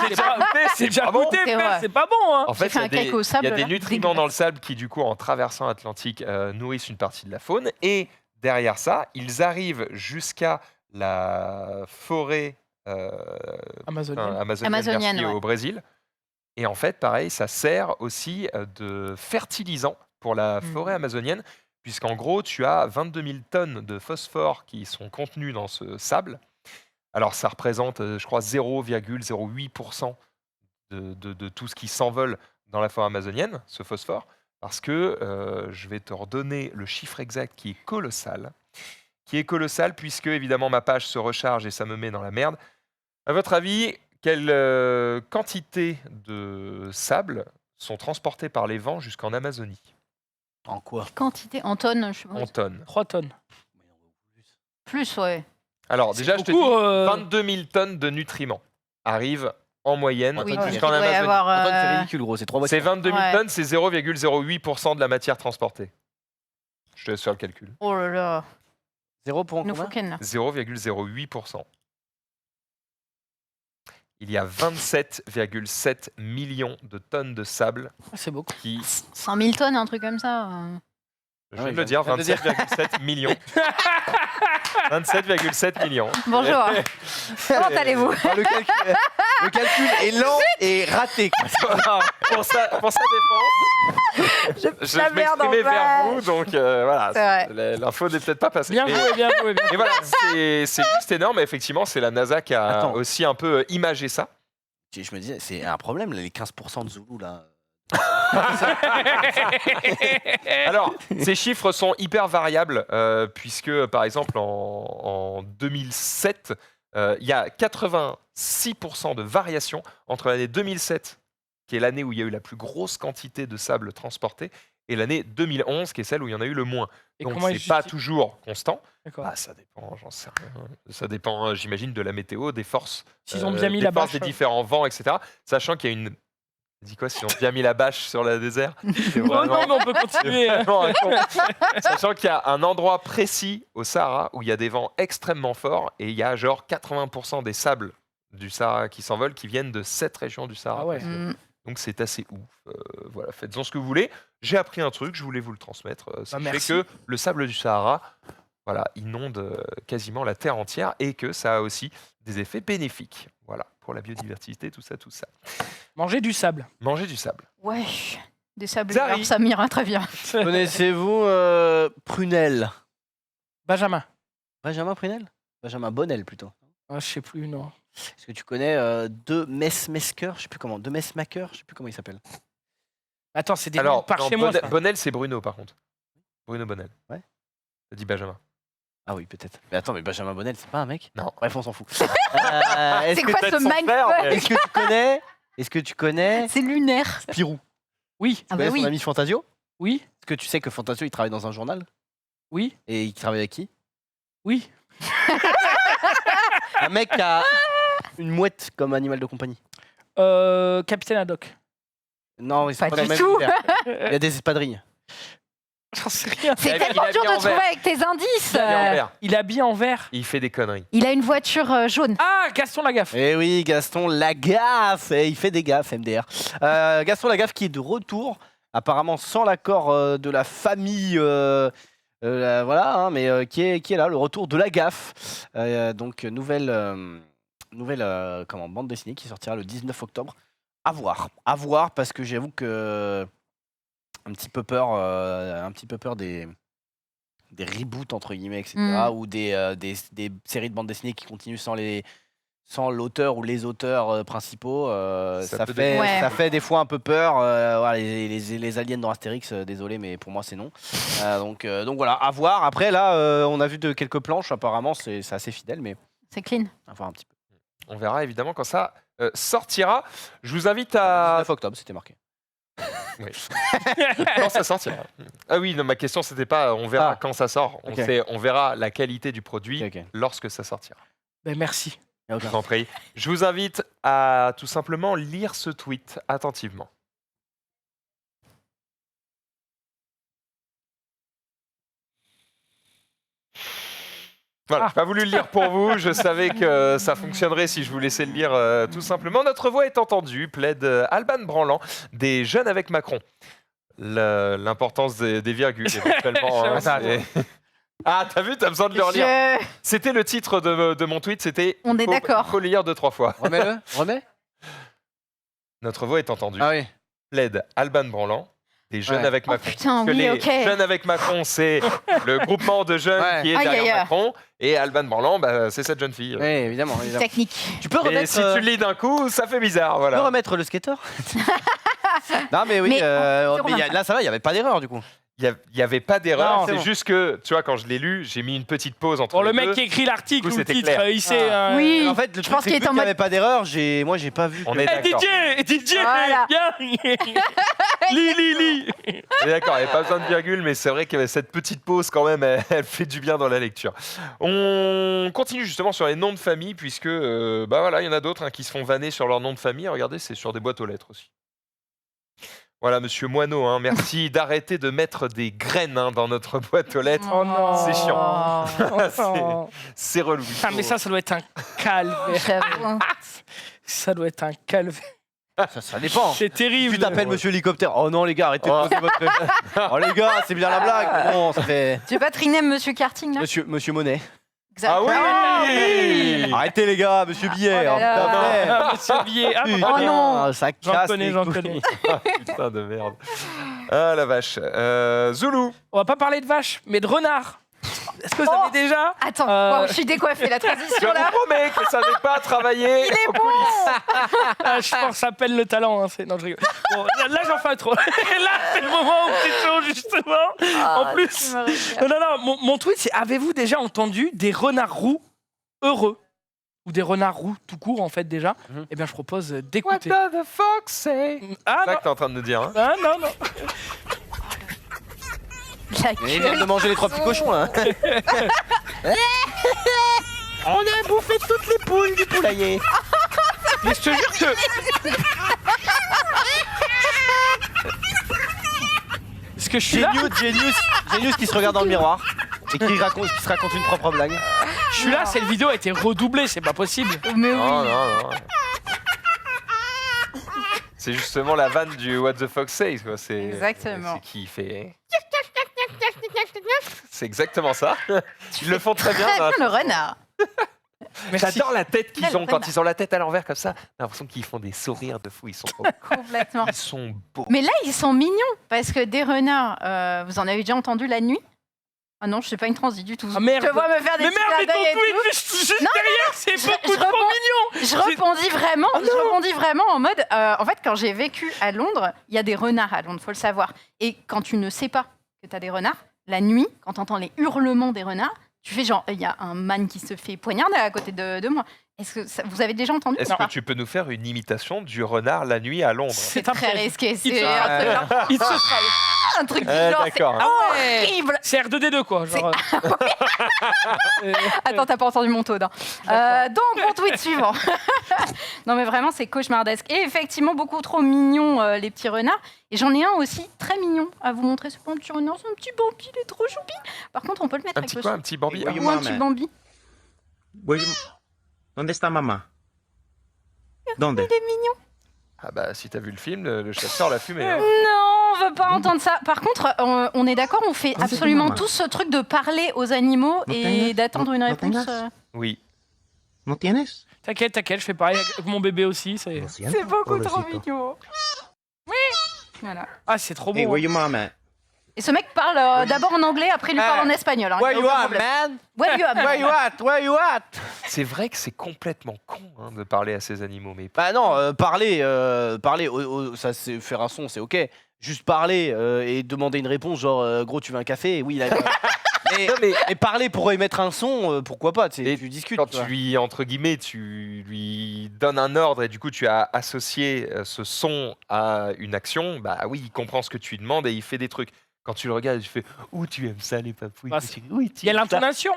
c'est déjà pas bon. goûté, C'est frère, vrai. c'est pas bon. Hein. en fait, fait un cake au il sable, y a des là. nutriments dans le Dégueulasse. sable qui, du coup, en traversant l'Atlantique, nourrissent une partie de la faune. Et derrière ça, ils arrivent jusqu'à la forêt Amazonienne. Amazonienne, merci, ouais. au Brésil. Et en fait, pareil, ça sert aussi de fertilisant pour la forêt amazonienne, puisqu'en gros, tu as 22 000 tonnes de phosphore qui sont contenues dans ce sable. Alors, ça représente, je crois, 0,08% de tout ce qui s'envole dans la forêt amazonienne, ce phosphore, parce que je vais te redonner le chiffre exact qui est colossal, puisque, évidemment, ma page se recharge et ça me met dans la merde. À votre avis, quelle quantité de sable sont transportés par les vents jusqu'en Amazonie? En quoi? Quantité en tonnes, je En tonnes. 3 tonnes. Plus, ouais. Alors, C'est déjà, je te beaucoup, dis, 22 000 tonnes de nutriments arrivent en moyenne Oui, donc il jusqu'en doit y Amazonie. avoir, Antoine, c'est ridicule, gros, c'est 3 C'est voitures. 22 000 Ouais. tonnes, c'est 0,08% de la matière transportée. Je te laisse faire le calcul. Oh là là. 0 pour Il nous faut combien? Ken, là. 0,08%. Il y a 27,7 millions de tonnes de sable Ah, c'est beaucoup. qui, 100 000 tonnes, un truc comme ça. je Ah viens oui, de le dire, je viens de le dire. 27,7 millions. 27,7 millions. Bonjour. Comment allez-vous? Ah, le calcul est lent et raté. quoi. pour sa défense, je la merde en m'exprimais vers face. vous, donc voilà, C'est l'info n'est peut-être pas passée. Bien Mais- joué, bien joué. Bien Mais voilà, c'est juste énorme. Effectivement, c'est la NASA qui a Attends. aussi un peu imagé ça. Je me disais, c'est un problème, là, les 15% de Zoulou, là. Alors, ces chiffres sont hyper variables, puisque, par exemple, en 2007, il y a 86% de variation entre l'année 2007, qui est l'année où il y a eu la plus grosse quantité de sable transporté, et l'année 2011, qui est celle où il y en a eu le moins. Et Donc, comment ils c'est pas justifient- toujours constant. D'accord. Ah, ça dépend, j'en sais rien. Ça dépend, j'imagine, de la météo, des forces, S'ils ont bien mis des la forces bâche. des différents vents, etc. Sachant qu'il y a une... Dis quoi, s'ils ont bien mis la bâche sur la désert? C'est Oh non, vraiment- mais on peut continuer. hein. vraiment un con. Sachant qu'il y a un endroit précis au Sahara où il y a des vents extrêmement forts et il y a genre 80% des sables du Sahara qui s'envolent qui viennent de cette région du Sahara. Ah ouais. Mm. Donc c'est assez ouf. Voilà, faites-en ce que vous voulez. J'ai appris un truc, je voulais vous le transmettre. Sachez merci. que le sable du Sahara, voilà, inonde quasiment la terre entière et que ça a aussi des effets bénéfiques. Voilà, pour la biodiversité, tout ça, tout ça. Manger du sable. Manger du sable. Ouais. Des sables, Zari. ça m'ira très bien. Connaissez-vous Prunel? Benjamin. Benjamin Prunel? Benjamin Bonnel, plutôt. Ah, je sais plus, non. Est-ce que tu connais De Messmaker? Je sais plus comment. De Messmaker? Je sais plus comment il s'appelle. Attends, c'est des Alors, par non, chez moi. Bonnel, ça. Bonnel, c'est Bruno par contre. Bruno Bonnel. Ouais. Ça dit Benjamin. Ah oui, peut-être. Mais attends, mais Benjamin Bonnel, c'est pas un mec? Non. Bref, on s'en fout. C'est quoi ce peut-être son frère, mindfuck? mais- Est-ce que tu connais C'est lunaire. Spirou? Oui, Tu Ah connais bah son oui. ami Fantasio? oui, Est-ce que tu sais que Fantasio, il travaille dans un journal? oui, Et il travaille avec qui? oui. Un mec qui a une mouette comme animal de compagnie. Capitaine Haddock. Non, ils sont Pas pas dans le du même tout. univers. Il y a des espadrilles. J'en sais rien. C'est Il a- tellement il a dur mis de en trouver vert. avec tes indices. Il est en vert. Il est habillé en vert. Il fait des conneries. Il a une voiture jaune. Ah, Gaston Lagaffe. Eh oui, Gaston Lagaffe, il fait des gaffes, MDR. Gaston Lagaffe qui est de retour, apparemment sans l'accord de la famille, voilà, hein, mais qui est là, le retour de Lagaffe. Donc nouvelle bande dessinée qui sortira le 19 octobre. À voir, parce que j'avoue que un petit peu peur des reboots entre guillemets, etc. Ou des séries de bandes dessinées qui continuent sans l'auteur ou les auteurs principaux. Ça peut déconner. Ouais. Ça fait des fois un peu peur. Voilà, les aliens dans Astérix, désolé, mais pour moi c'est non. Donc voilà, à voir. Après là, on a vu de quelques planches. Apparemment c'est assez fidèle, mais C'est clean. à voir un petit peu. On verra évidemment quand ça sortira. Je vous invite à... 19 octobre, c'était marqué. quand ça sortira. Ah oui, non, ma question c'était pas on verra Ah. quand ça sort. Ok. On verra la qualité du produit Ok. lorsque ça sortira. Ben, merci. Y a Je aucun vous en prie. Je vous invite à tout simplement lire ce tweet attentivement. Voilà, j'ai pas voulu le lire pour vous, je savais que ça fonctionnerait si je vous laissais le lire tout simplement. Notre voix est entendue, plaide Alban Branlant, des Jeunes avec Macron. L'importance des virgules, éventuellement. hein, c'est- Ah, t'as vu, t'as besoin de le relire. C'était le titre de mon tweet, c'était... On est d'accord. Il faut le lire 2-3 fois. Remets-le, remets. Notre voix est entendue, Ah oui. plaide Alban Branlant, des Jeunes Ouais. avec Oh Macron. putain, Parce que oui, les ok. Jeunes avec Macron, c'est le groupement de jeunes Ouais. qui est Aïe, derrière aïe, aïe. Macron, et Alban Branlant, bah, c'est cette jeune fille. Oui, évidemment. évidemment. Technique. Tu peux Et remettre. si tu le lis d'un coup, ça fait bizarre, Tu peux voilà. remettre le skater. Non mais oui, Mais là ça va, il y avait pas d'erreur du coup. Il n'y avait pas d'erreur, Non, c'est c'est bon. juste que, tu vois, quand je l'ai lu, j'ai mis une petite pause entre Pour le les mec deux. qui écrit l'article Du coup, ou le c'était titre, clair. il sait. Oui. En fait, le Je truc pense c'est qu'il que est en vu qu'il y mode- avait pas d'erreur, moi j'ai pas vu. On que- est Eh, d'accord. DJ, Voilà. viens. Lis. On est d'accord, il n'y avait pas besoin de virgule, mais c'est vrai que cette petite pause, quand même, elle fait du bien dans la lecture. On continue justement sur les noms de famille, puisque, bah voilà, il y en a d'autres hein, qui se font vanner sur leur nom de famille. Regardez, c'est sur des boîtes aux lettres aussi. Voilà, monsieur Moineau, hein, merci d'arrêter de mettre des graines hein, dans notre boîte aux lettres. Oh non. C'est chiant. Oh. C'est relou. Ah, mais ça doit être un calvaire. J'avoue, hein. Ça doit être un calvaire. Ça dépend. C'est terrible. Tu t'appelles Monsieur Hélicoptère. Oh non les gars, arrêtez de poser votre. Oh les gars, c'est bien la blague. Mais bon, ça fait. Tu veux pas triner Monsieur Karting là Monsieur Monet. Ah oui, Exactement. Arrêtez les gars, Monsieur Billet. Oh là là. putain, merde. Ah, monsieur Billet. Ah, Putain, Oh non. ça J'en casse connais, les j'en couilles. connais. Putain de merde. Ah la vache. Zoulou. On va pas parler de vache, mais de renard. Est-ce que vous Oh. savez déjà Attends, Euh, wow, je suis décoiffée, la Je transition vous là. promets que ça n'est pas travaillé. Il est aux bon. coulisses. Ah, je pense que ça peine le talent. Hein, non, je rigole. Bon, là, j'en fais trop. Là, c'est le moment où c'est chaud, justement. En Ah, plus. tu me régales. Non, mon tweet, c'est avez-vous déjà entendu des renards roux heureux ou des renards roux tout court, en fait, déjà Mhm. Eh bien, je propose What d'écouter. the fuck say? Ah, C'est ça non. que t'es en train de nous dire. Hein. Ah, non. La Mais il vient de manger les 3 petits cochons là. On a bouffé toutes les poules du poulailler. Mais je te jure que. Est-ce que je suis là Genius qui se regarde dans le miroir et qui se raconte une propre blague. Je suis là, cette vidéo a été redoublée, c'est pas possible. Mais oui. Non, non. C'est justement la vanne du What the fuck say. Quoi. Exactement. C'est qui fait. C'est exactement ça. Ils le font très bien. Très hein. bien le renard. J'adore la tête qu'ils Quel ont quand renard. ils ont la tête à l'envers comme ça. J'ai l'impression qu'ils font des sourires de fou. Ils sont trop Complètement. Ils sont beaux. Mais là, ils sont mignons parce que des renards, vous en avez déjà entendu la nuit? Ah non, je sais pas une transi du tout. Ah, merde. Je te vois me faire des Mais petits merde, mais clins ton d'œil et tweet, tout. juste Non, derrière, c'est je- beaucoup je trop réponds- mignon. Je rebondis vraiment, Oh je rebondis vraiment en mode. En fait, quand j'ai vécu à Londres, il y a des renards à Londres, faut le savoir. Et quand tu ne sais pas que tu as des renards, la nuit, quand tu entends les hurlements des renards, tu fais genre, il y a un man qui se fait poignarder à côté de moi. Est-ce que vous avez déjà entendu Est-ce ou que pas? tu peux nous faire une imitation du renard la nuit à Londres? C'est un Très piège. risqué, Il c'est se- un truc- Il se un truc du genre, c'est D'accord. horrible. C'est R2D2 quoi. Genre, Attends, t'as pas entendu mon taux, non. Donc, mon tweet suivant. Non, mais vraiment, c'est cauchemardesque. Et effectivement, beaucoup trop mignon, les petits renards. Et j'en ai un aussi très mignon à vous montrer. C'est pas un petit renard, c'est un petit Bambi, il est trop choupi. Par contre, on peut le mettre Un avec petit le quoi? son. Un petit Bambi? Oui, Ah, Ou un petit Bambi. ¿Dónde está mamá? ¿Dónde? Il est mignon. Ah bah si t'as vu le film, le chasseur l'a fumé. hein. Non, on veut pas entendre ça. Par contre, on est d'accord, on fait Ah, c'est absolument maman. tous ce truc de parler aux animaux No et tengas- d'attendre une no réponse. tengas. Oui. ¿No tienes? T'inquiète, je fais pareil avec mon bébé aussi. Lo siento, C'est beaucoup trop pobrecito. mignon. Oui. Voilà. Ah, c'est trop Hey, beau. where your mom at? Et ce mec parle d'abord en anglais, après il lui parle en espagnol. Hein, Where il y a you aucun at, problème. man? Where you at, man? Where you at? Where you at? C'est vrai que c'est complètement con hein, de parler à ces animaux, mais Bah non, parler, ça c'est faire un son, c'est ok. Juste parler et demander une réponse, genre gros tu veux un café? Oui, là, mais, Non, mais mais parler pour émettre un son, pourquoi pas? Tu sais, Et tu discutes. quand tu vois. tu lui, entre guillemets, tu lui donnes un ordre et du coup tu as associé ce son à une action, bah oui, il comprend ce que tu lui demandes et il fait des trucs. Quand tu le regardes, tu fais « Ouh, tu aimes ça les papouilles Bah, oui, tu Il y a aimes ça. l'intonation.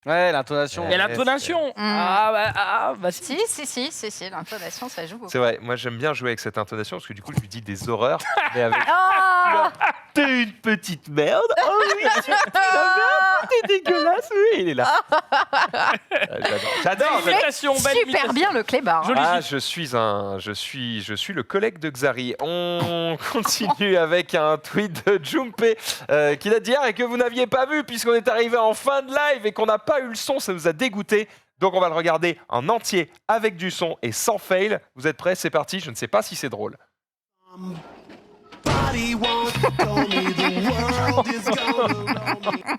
Ouais, l'intonation. Et l'intonation. Bah si. Si, l'intonation, ça joue beaucoup. C'est vrai, moi j'aime bien jouer avec cette intonation parce que du coup je lui dis des horreurs, mais avec Oh t'es une petite merde. Oh oui, t'es dégueulasse. Oui, il est là. J'adore. Belle imitation, belle Super imitation. bien le clébard. Joli. Ah, je suis le collègue de Xari. On continue avec un tweet de Junpei qui date d'hier et que vous n'aviez pas vu puisqu'on est arrivé en fin de live et qu'on n'a pas eu le son, ça nous a dégoûté. Donc on va le regarder en entier avec du son et sans fail. Vous êtes prêts? C'est parti. Je ne sais pas si c'est drôle.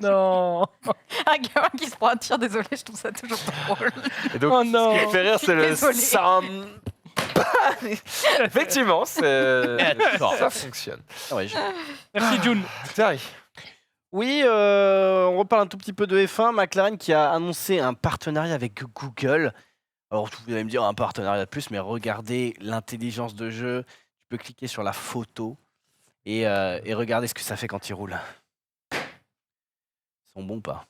Non. Un gamin qui se prend un tir, désolé, je trouve ça toujours drôle. Et donc, Oh non. ce qui me fait rire, c'est le Désolée. sound. Effectivement, ça fonctionne. Ouais, Merci June. Thierry. Oui, on reparle un tout petit peu de F1. McLaren qui a annoncé un partenariat avec Google. Alors, vous allez me dire un partenariat de plus, mais regardez l'intelligence de jeu. Tu peux cliquer sur la photo et regardez ce que ça fait quand il roule. Ils sont bons ou pas?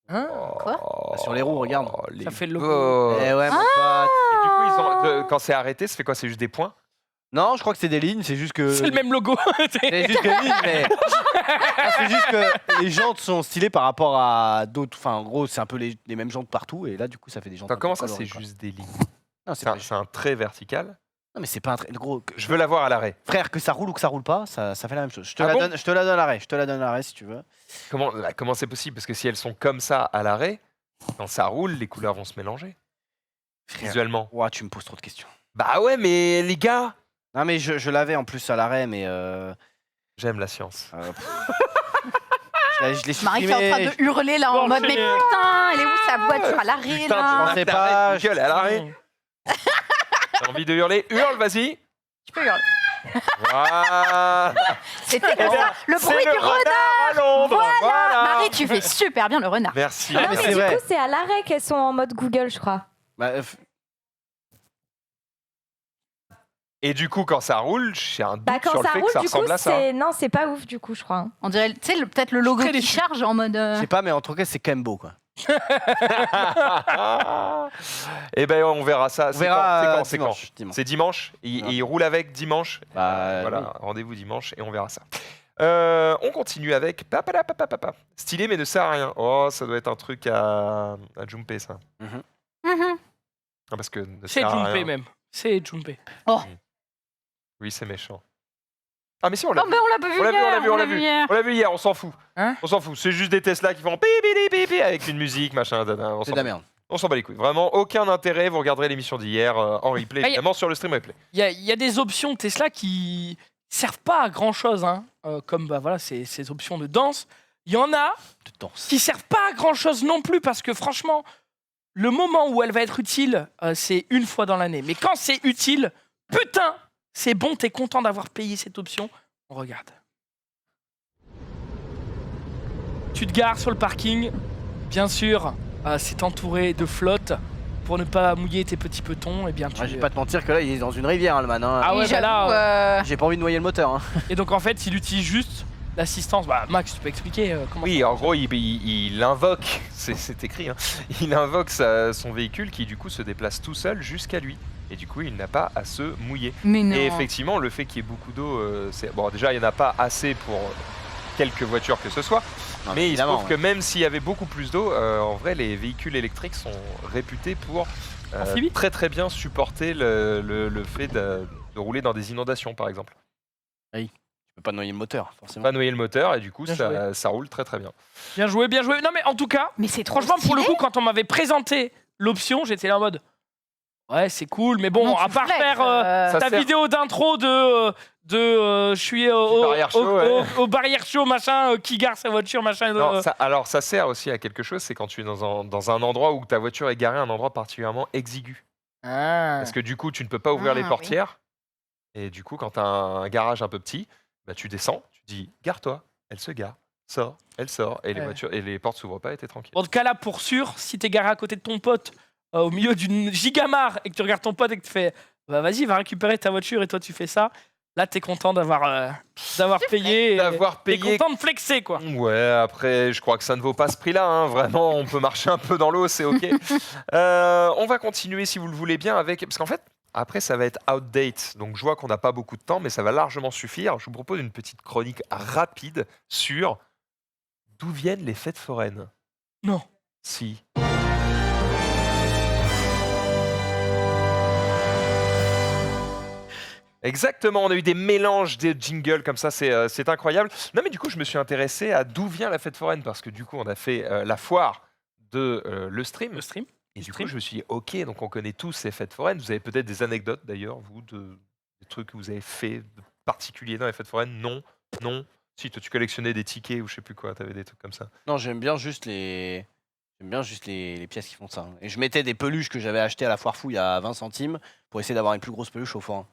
Quoi Sur les roues, regarde. Ça fait le logo. logo. Eh ouais, mon pote. Et du coup, quand c'est arrêté, ça fait quoi? C'est juste des points? Non, je crois que c'est des lignes, c'est juste que. C'est le même logo. C'est juste que lignes, mais. Ah, c'est juste que les jantes sont stylées par rapport à d'autres. Enfin, en gros, c'est un peu les mêmes jantes partout, et là, du coup, ça fait des jantes. Attends, un peu comment ça, colorées, c'est quoi. juste des lignes? Non, c'est C'est pas- c'est un trait vertical. Non, mais c'est pas un trait. Gros, Je veux la voir à l'arrêt. frère, que ça roule ou que ça roule pas, ça fait la même chose. Je te Ah la bon donne, je te la donne à l'arrêt. Je te la donne à l'arrêt si tu veux. Comment c'est possible? Parce que si elles sont comme ça à l'arrêt, quand ça roule, les couleurs vont se mélanger. Frère. Visuellement. Ouah, tu me poses trop de questions. Bah ouais, mais les gars, Non, mais je l'avais en plus à l'arrêt, mais. j'aime la science. Je l'ai Marie qui est en train supprimé. de hurler là en Bon, mode mais c'est- putain, elle est où sa voiture à l'arrêt Putain, là pensais pas, je gueule à l'arrêt. T'as envie de hurler? Hurle, vas-y. Tu peux hurler. Voilà. C'était comme ça, le C'est bruit le du renard. à Londres. Voilà. Marie, tu fais super bien le renard. Merci. Ah, Non, mais mais c'est du vrai. coup, c'est à l'arrêt qu'elles sont en mode Google, je crois. Bah, Et du coup, quand ça roule, j'ai un doute Bah, quand sur le ça fait roule, que ça du coup, ressemble à ça. c'est. Non, c'est pas ouf, du coup, je crois. hein. On dirait, tu sais, peut-être le logo très qui déçu. charge en mode. je sais pas, mais en tout cas, c'est quand même beau, quoi. Eh ben, on verra ça. On C'est verra quand C'est quand dimanche. C'est dimanche. Et il roule avec dimanche. Bah, Voilà, oui. rendez-vous dimanche et on verra ça. On continue avec stylé mais ne sert à rien. Oh, ça doit être un truc à Junpei, ça. Mhm. Ah, parce que ne C'est sert à Junpei rien. même. C'est Junpei. Oui, c'est méchant. Ah, mais si, on l'a Oh, mais on l'a pas vu On l'a vu, hier, on l'a vu, on l'a vu. hier. On l'a vu hier, on s'en fout. Hein On s'en fout. C'est juste des Tesla qui font pi pi pi pi avec une musique, machin. On C'est s'en de la bat- merde. on s'en bat les couilles. Vraiment, aucun intérêt. Vous regarderez l'émission d'hier en replay, Ah, évidemment, sur le stream replay. Il y a des options Tesla qui servent pas à grand chose, hein. Comme bah, voilà, ces options de danse. Il y en a De danse. qui servent pas à grand chose non plus parce que franchement, le moment où elle va être utile, c'est une fois dans l'année. Mais quand c'est utile, putain, c'est bon, t'es content d'avoir payé cette option. On regarde. Tu te gares sur le parking, bien sûr, c'est entouré de flotte. Pour ne pas mouiller tes petits petons, et bien tu. Ouais, je vais pas te mentir que là, il est dans une rivière, hein, le man. hein. Ah ouais, Oui, bah là, j'avoue, J'ai pas envie de noyer le moteur. Hein. Et donc en fait, il utilise juste l'assistance. Bah Max, tu peux expliquer comment. Oui, en gros, il invoque, c'est écrit, hein, il invoque son véhicule qui, du coup, se déplace tout seul jusqu'à lui. Et du coup, il n'a pas à se mouiller. Mais non. Et effectivement, le fait qu'il y ait beaucoup d'eau, c'est bon. Déjà, il n'y en a pas assez pour quelques voitures que ce soit. Non, mais il se évidemment, trouve que même s'il y avait beaucoup plus d'eau, en vrai, les véhicules électriques sont réputés pour Amphibie très très bien supporter le fait de rouler dans des inondations, par exemple. Tu peux pas noyer le moteur, forcément. Pas noyer le moteur et du coup, Bien ça roule très très bien. Bien joué, bien joué. Non mais en tout cas, Mais c'est trop franchement pour le stylé. coup, quand on m'avait présenté l'option, j'étais là en mode. Ouais, c'est cool, mais bon, Non, tu à part flexes, faire Ça ta sert- vidéo d'intro de je suis barrière show, ouais. au barrière show, machin, qui gare sa voiture, machin. Non, alors ça sert aussi à quelque chose, c'est quand tu es dans un endroit où ta voiture est garée, un endroit particulièrement exigu. Ah. Parce que du coup, tu ne peux pas ouvrir Ah, les oui. portières. Et du coup, quand tu as un garage un peu petit, bah, tu descends, tu dis gare-toi, elle se gare, sort, elle sort, et les Ouais. voitures et les portes s'ouvrent pas et t'es tranquille. En tout cas là, pour sûr, si t'es garé à côté de ton pote, au milieu d'une gigamare, et que tu regardes ton pote et que tu fais bah vas-y, va récupérer ta voiture et toi tu fais ça, Là, t'es content d'avoir payé. D'avoir T'es payé. content de flexer, quoi. Ouais, après, je crois que ça ne vaut pas ce prix-là. Hein. Vraiment, on peut marcher un peu dans l'eau, c'est OK. On va continuer, si vous le voulez bien, avec... Parce qu'en fait, après, ça va être outdate. Donc, je vois qu'on n'a pas beaucoup de temps, mais ça va largement suffire. Je vous propose une petite chronique rapide sur d'où viennent les fêtes foraines. Non. Si. Exactement, on a eu des mélanges de jingles comme ça, c'est incroyable. Non mais du coup, je me suis intéressé à d'où vient la fête foraine, parce que du coup, on a fait la foire de le stream. Le stream. Et du coup, je me suis dit, ok, donc on connaît tous ces fêtes foraines. Vous avez peut-être des anecdotes d'ailleurs, vous, des trucs que vous avez fait de particulier dans les fêtes foraines? Non, non. Si, toi, tu collectionnais des tickets ou je sais plus quoi, t'avais des trucs comme ça. Non, j'aime bien juste les pièces qui font ça. Et je mettais des peluches que j'avais achetées à la foire fouille à 20 centimes pour essayer d'avoir une plus grosse peluche au forain.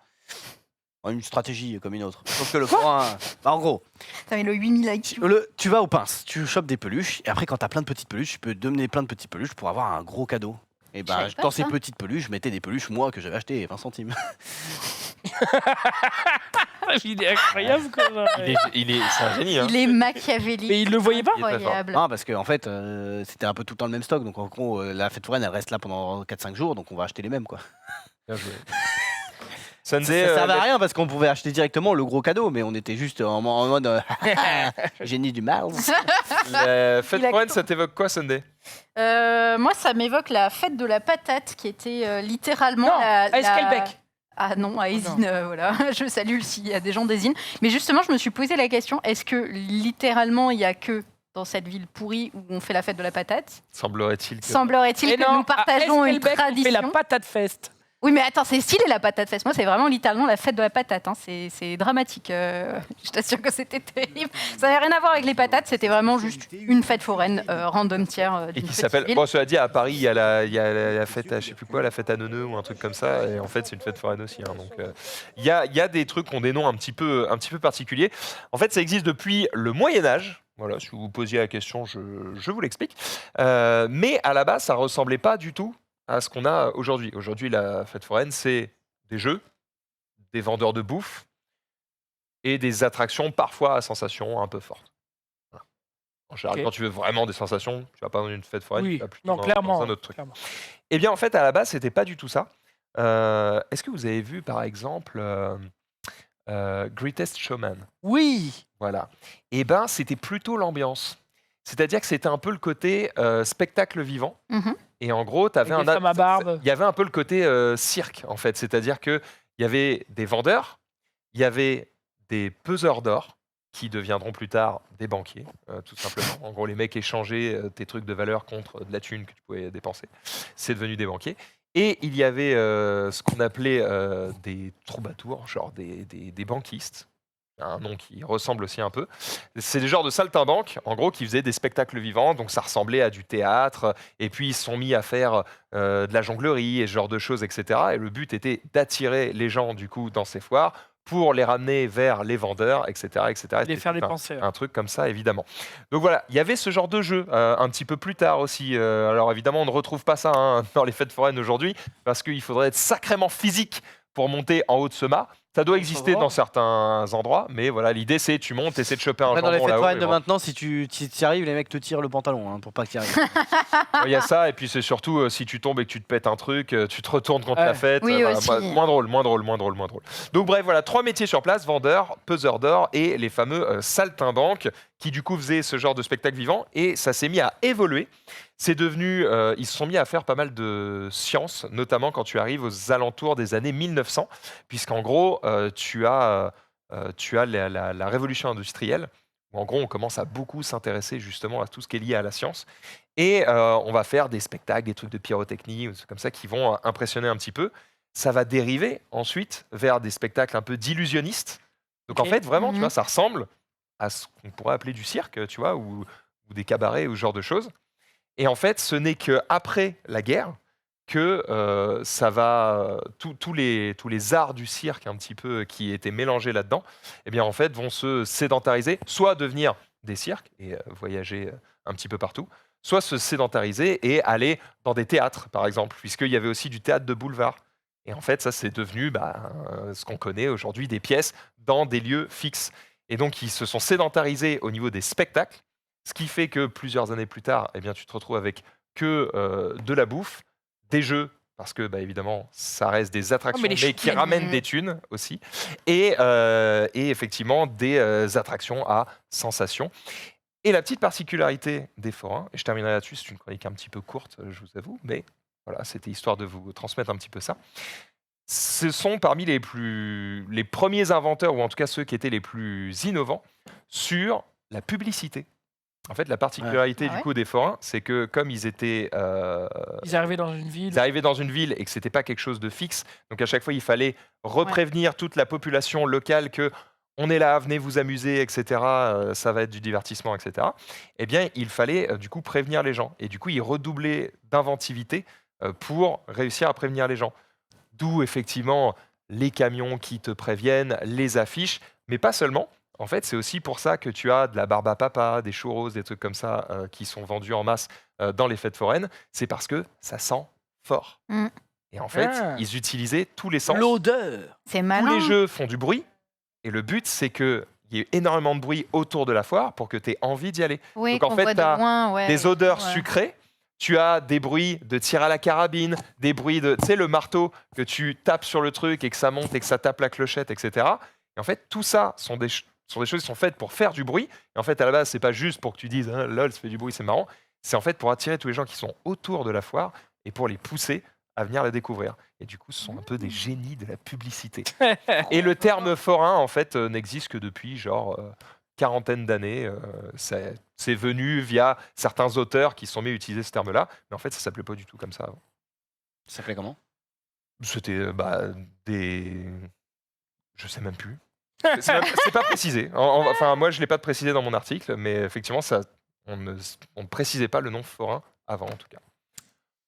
Une stratégie comme une autre. Sauf que le forain... Bah, en gros, T'as mis le 8000 IQ. tu vas aux pinces, tu chopes des peluches, et après quand t'as plein de petites peluches, tu peux donner plein de petites peluches pour avoir un gros cadeau. Et bah, savais pas dans ces ça. petites peluches, je mettais des peluches, moi, que j'avais achetées 20 centimes. Il est incroyable, quoi. C'est un génie, hein. Il est machiavélique. Mais il le voyait pas? Il est très fort. Incroyable. Non, parce qu'en fait, c'était un peu tout le temps le même stock. Donc en gros, la fête foraine, elle reste là pendant 4-5 jours, donc on va acheter les mêmes, quoi. Bien joué. Ça Sunday, servait à rien parce qu'on pouvait acheter directement le gros cadeau, mais on était juste en mode génie du mal. la fête Il a foraine, con- ça t'évoque quoi, Sunday? Moi, ça m'évoque la fête de la patate qui était littéralement Non, la. à Esquelbec. Ah non, à Ésine, voilà. Je salue s'il y a des gens d'Ésine. Mais justement, je me suis posé la question, est-ce que littéralement, il n'y a que dans cette ville pourrie où on fait la fête de la patate? Semblerait-il que... Semblerait-il Et que non, nous partageons à une Esquelbec, on fait tradition. la patate fest. Oui, mais attends, c'est stylé la patate fest. Moi, c'est vraiment littéralement la fête de la patate. Hein. C'est dramatique. Je t'assure que c'était terrible. Ça n'avait rien à voir avec les patates. C'était vraiment juste une fête foraine random tiers. Et d'une qui petite s'appelle... ville. Bon, cela dit, à Paris, il y a la fête à je sais plus quoi, la fête à Neuneu ou un truc comme ça. Et en fait, c'est une fête foraine aussi. Hein. Donc, il y a des trucs qui ont des noms un petit peu particuliers. En fait, ça existe depuis le Moyen-Âge. Voilà, si vous vous posiez la question, je vous l'explique. Mais à la base, ça ressemblait pas du tout à ce qu'on a aujourd'hui. Aujourd'hui, la fête foraine, c'est des jeux, des vendeurs de bouffe et des attractions parfois à sensations un peu fortes. Voilà. En général, Ok. quand tu veux vraiment des sensations, tu vas pas dans une fête foraine, tu Oui, vas plutôt non, dans clairement. un autre truc. clairement. Eh bien, en fait, à la base, c'était pas du tout ça. Est-ce que vous avez vu, par exemple, Greatest Showman? Oui. Voilà. Eh ben, c'était plutôt l'ambiance. C'est-à-dire que c'était un peu le côté spectacle vivant. Mhm. Et en gros, Avec des femmes à barbe. il y avait un peu le côté cirque, en fait. C'est-à-dire qu'il y avait des vendeurs, il y avait des peseurs d'or, qui deviendront plus tard des banquiers, tout simplement. En gros, les mecs échangeaient tes trucs de valeur contre de la thune que tu pouvais dépenser. C'est devenu des banquiers. Et il y avait ce qu'on appelait des troubadours, genre des banquistes. Un nom qui ressemble aussi un peu. C'est des genres de saltimbanques, en gros, qui faisaient des spectacles vivants, donc ça ressemblait à du théâtre, et puis ils se sont mis à faire de la jonglerie et ce genre de choses, etc. Et le but était d'attirer les gens, du coup, dans ces foires, pour les ramener vers les vendeurs, etc. etc. Les C'était faire tout dépenser. un truc comme ça, évidemment. Donc voilà, il y avait ce genre de jeu un petit peu plus tard aussi. Alors évidemment, on ne retrouve pas ça hein, dans les fêtes foraines aujourd'hui, parce qu'il faudrait être sacrément physique pour monter en haut de ce mât. Ça doit exister voir. dans certains endroits, mais voilà, l'idée c'est tu montes, essaies de choper un Après, dans les jambon fêtes là-haut. foraines et de voilà. maintenant, si tu y arrives, les mecs te tirent le pantalon hein, pour pas que tu y arrives. Il y a ça, et puis c'est surtout si tu tombes et que tu te pètes un truc, tu te retournes contre Ouais. la fête. Oui, voilà, aussi. moins drôle. Donc bref, voilà, 3 métiers sur place, vendeurs, peseurs d'or et les fameux saltimbanques qui du coup faisaient ce genre de spectacle vivant, et ça s'est mis à évoluer. C'est devenu, ils se sont mis à faire pas mal de sciences, notamment quand tu arrives aux alentours des années 1900, puisqu'en gros, tu as la révolution industrielle, où en gros, on commence à beaucoup s'intéresser justement à tout ce qui est lié à la science. Et on va faire des spectacles, des trucs de pyrotechnie, ou des trucs comme ça qui vont impressionner un petit peu. Ça va dériver ensuite vers des spectacles un peu d'illusionnistes. Donc Ok. en fait, vraiment, tu Mhm. vois, ça ressemble à ce qu'on pourrait appeler du cirque, tu vois, ou des cabarets ou ce genre de choses. Et en fait, ce n'est qu'après la guerre que ça va tous les arts du cirque un petit peu qui étaient mélangés là-dedans, eh bien en fait vont se sédentariser, soit devenir des cirques et voyager un petit peu partout, soit se sédentariser et aller dans des théâtres par exemple, puisqu'il y avait aussi du théâtre de boulevard. Et en fait, ça, c'est devenu ce qu'on connaît aujourd'hui, des pièces dans des lieux fixes. Et donc, ils se sont sédentarisés au niveau des spectacles, ce qui fait que plusieurs années plus tard, eh bien, tu te retrouves avec que de la bouffe, des jeux, parce que évidemment, ça reste des attractions, mais qui ramènent des thunes aussi, et effectivement, des attractions à sensations. Et la petite particularité des forains, et je terminerai là-dessus, c'est une chronique un petit peu courte, je vous avoue, mais voilà, c'était histoire de vous transmettre un petit peu ça. Ce sont parmi les premiers inventeurs, ou en tout cas ceux qui étaient les plus innovants, sur la publicité. En fait, la particularité du coup des forains, c'est que comme ils étaient... Ils arrivaient dans une ville. Ils arrivaient dans une ville et que c'était pas quelque chose de fixe. Donc à chaque fois, il fallait reprévenir toute la population locale que on est là, venez vous amuser, etc. Ça va être du divertissement, etc. Eh bien, il fallait du coup prévenir les gens. Et du coup, ils redoublaient d'inventivité pour réussir à prévenir les gens. D'où effectivement les camions qui te préviennent, les affiches, mais pas seulement. En fait, c'est aussi pour ça que tu as de la barbe à papa, des churros, des trucs comme ça qui sont vendus en masse dans les fêtes foraines. C'est parce que ça sent fort. Et en fait, ils utilisaient tous les sens. L'odeur. C'est malin. Tous les jeux font du bruit. Et le but, c'est qu'il y ait énormément de bruit autour de la foire pour que tu aies envie d'y aller. Oui, donc en fait, tu as des odeurs sucrées. Tu as des bruits de tir à la carabine, des bruits de... Tu sais, le marteau que tu tapes sur le truc et que ça monte et que ça tape la clochette, etc. Et en fait, tout ça sont des choses qui sont faites pour faire du bruit. Et en fait, à la base, c'est pas juste pour que tu dises hein, « lol, ça fait du bruit, c'est marrant ». C'est en fait pour attirer tous les gens qui sont autour de la foire et pour les pousser à venir la découvrir. Et du coup, ce sont un peu des génies de la publicité. Et le terme forain, en fait, n'existe que depuis genre... quarantaine d'années, c'est venu via certains auteurs qui se sont mis à utiliser ce terme-là, mais en fait, ça s'appelait pas du tout comme ça avant. Ça s'appelait comment? C'était des... Je sais même plus. C'est pas précisé. Enfin, moi, je l'ai pas précisé dans mon article, mais effectivement, on ne précisait pas le nom forain avant, en tout cas.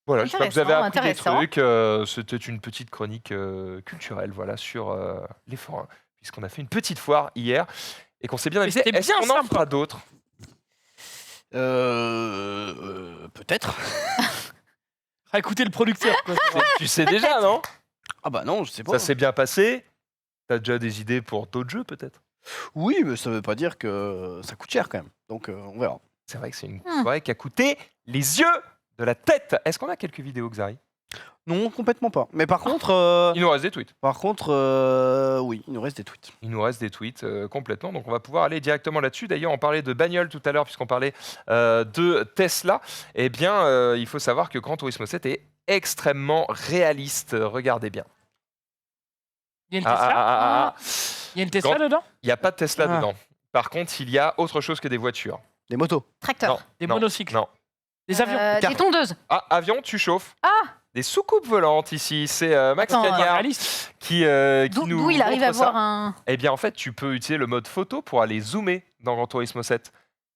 Voilà, j'espère que vous avez appris des trucs. C'était une petite chronique culturelle, voilà, sur les forains, puisqu'on a fait une petite foire hier. Et qu'on s'est bien amusé. Est-ce qu'on en fera d'autres? Peut-être. Écoutez le producteur. Quoi. Tu sais déjà, non? Ah bah non, je sais pas. Ça s'est bien passé. T'as déjà des idées pour d'autres jeux, peut-être? Oui, mais ça veut pas dire que ça coûte cher quand même. Donc on verra. C'est vrai que c'est une soirée qui a coûté les yeux de la tête. Est-ce qu'on a quelques vidéos, Xari? Non, complètement pas. Mais par contre... il nous reste des tweets. Par contre, oui, il nous reste des tweets. Il nous reste des tweets complètement, donc on va pouvoir aller directement là-dessus. D'ailleurs, on parlait de bagnole tout à l'heure, puisqu'on parlait de Tesla. Eh bien, il faut savoir que Gran Turismo 7 est extrêmement réaliste. Regardez bien. Il y a une Tesla Il y a une Tesla dedans? Il n'y a pas de Tesla dedans. Par contre, il y a autre chose que des voitures. Des motos. Tracteurs. Des monocycles. Non. Des avions. Des tondeuses. Ah, avion, tu chauffes. Ah, des soucoupes volantes ici. C'est Max Cagnard qui nous d'où il arrive à montre ça. voir un... Eh bien, en fait, tu peux utiliser le mode photo pour aller zoomer dans Gran Turismo 7.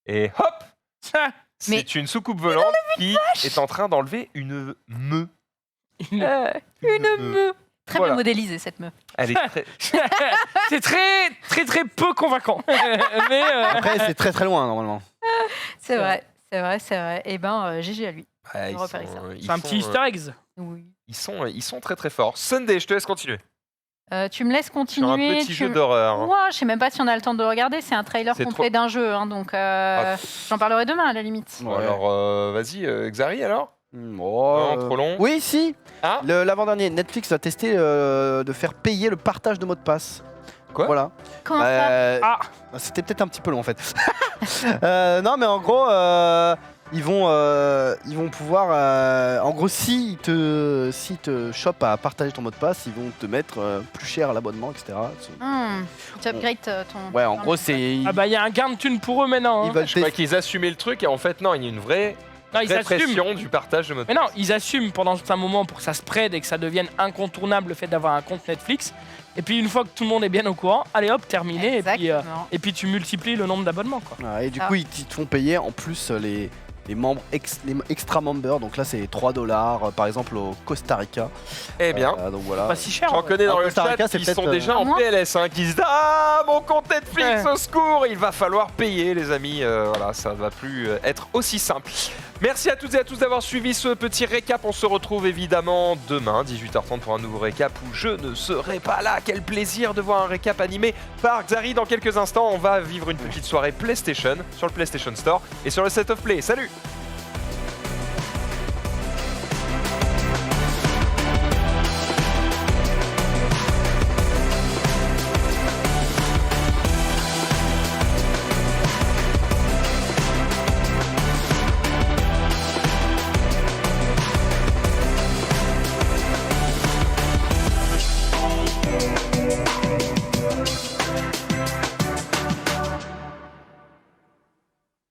Et hop, c'est une soucoupe volante qui est en train d'enlever une meule. Une meule. Très bien modélisée, cette meule. Elle est très... C'est très peu convaincant. Mais après, c'est très très loin, normalement. C'est vrai. Eh ben, GG à lui. Ouais, c'est un petit easter egg. Oui. Ils sont très très forts. Sunday, je te laisse continuer. Tu me laisses continuer. Sur un petit jeu d'horreur. Moi, je sais même pas si on a le temps de le regarder. C'est un trailer complet d'un jeu, hein, donc j'en parlerai demain à la limite. Bon, alors, vas-y, Xari alors. Non, trop long. Oui, si. Ah l'avant-dernier, Netflix a testé de faire payer le partage de mots de passe. Quoi? Voilà. Comment ça? C'était peut-être un petit peu long en fait. Non, mais en gros, ils vont pouvoir. En gros, si te chopent à partager ton mot de passe, ils vont te mettre plus cher à l'abonnement, etc. Tu upgrades ton. Ouais, en gros, c'est. Ah bah, il y a un gain de thunes pour eux maintenant. Hein. Je crois qu'ils assumaient le truc et en fait, non, il y a une vraie. Pression du partage de mot de passe. Mais non, ils assument pendant un moment pour que ça spread et que ça devienne incontournable le fait d'avoir un compte Netflix. Et puis une fois que tout le monde est bien au courant, allez hop, terminé. Et puis tu multiplies le nombre d'abonnements. Et du coup, ils te font payer en plus les membres les extra members. Donc là, c'est $3 par exemple au Costa Rica. Eh bien, donc voilà. Pas si cher. J'en connais dans le Costa Rica, chat qui sont déjà en PLS, hein, qui se disent ah mon compte Netflix au secours, il va falloir payer les amis. Voilà, ça ne va plus être aussi simple. Merci à toutes et à tous d'avoir suivi ce petit récap. On se retrouve évidemment demain, 18h30 pour un nouveau récap où je ne serai pas là. Quel plaisir de voir un récap animé par Xari. Dans quelques instants, on va vivre une petite soirée PlayStation sur le PlayStation Store et sur le Set of Play. Salut!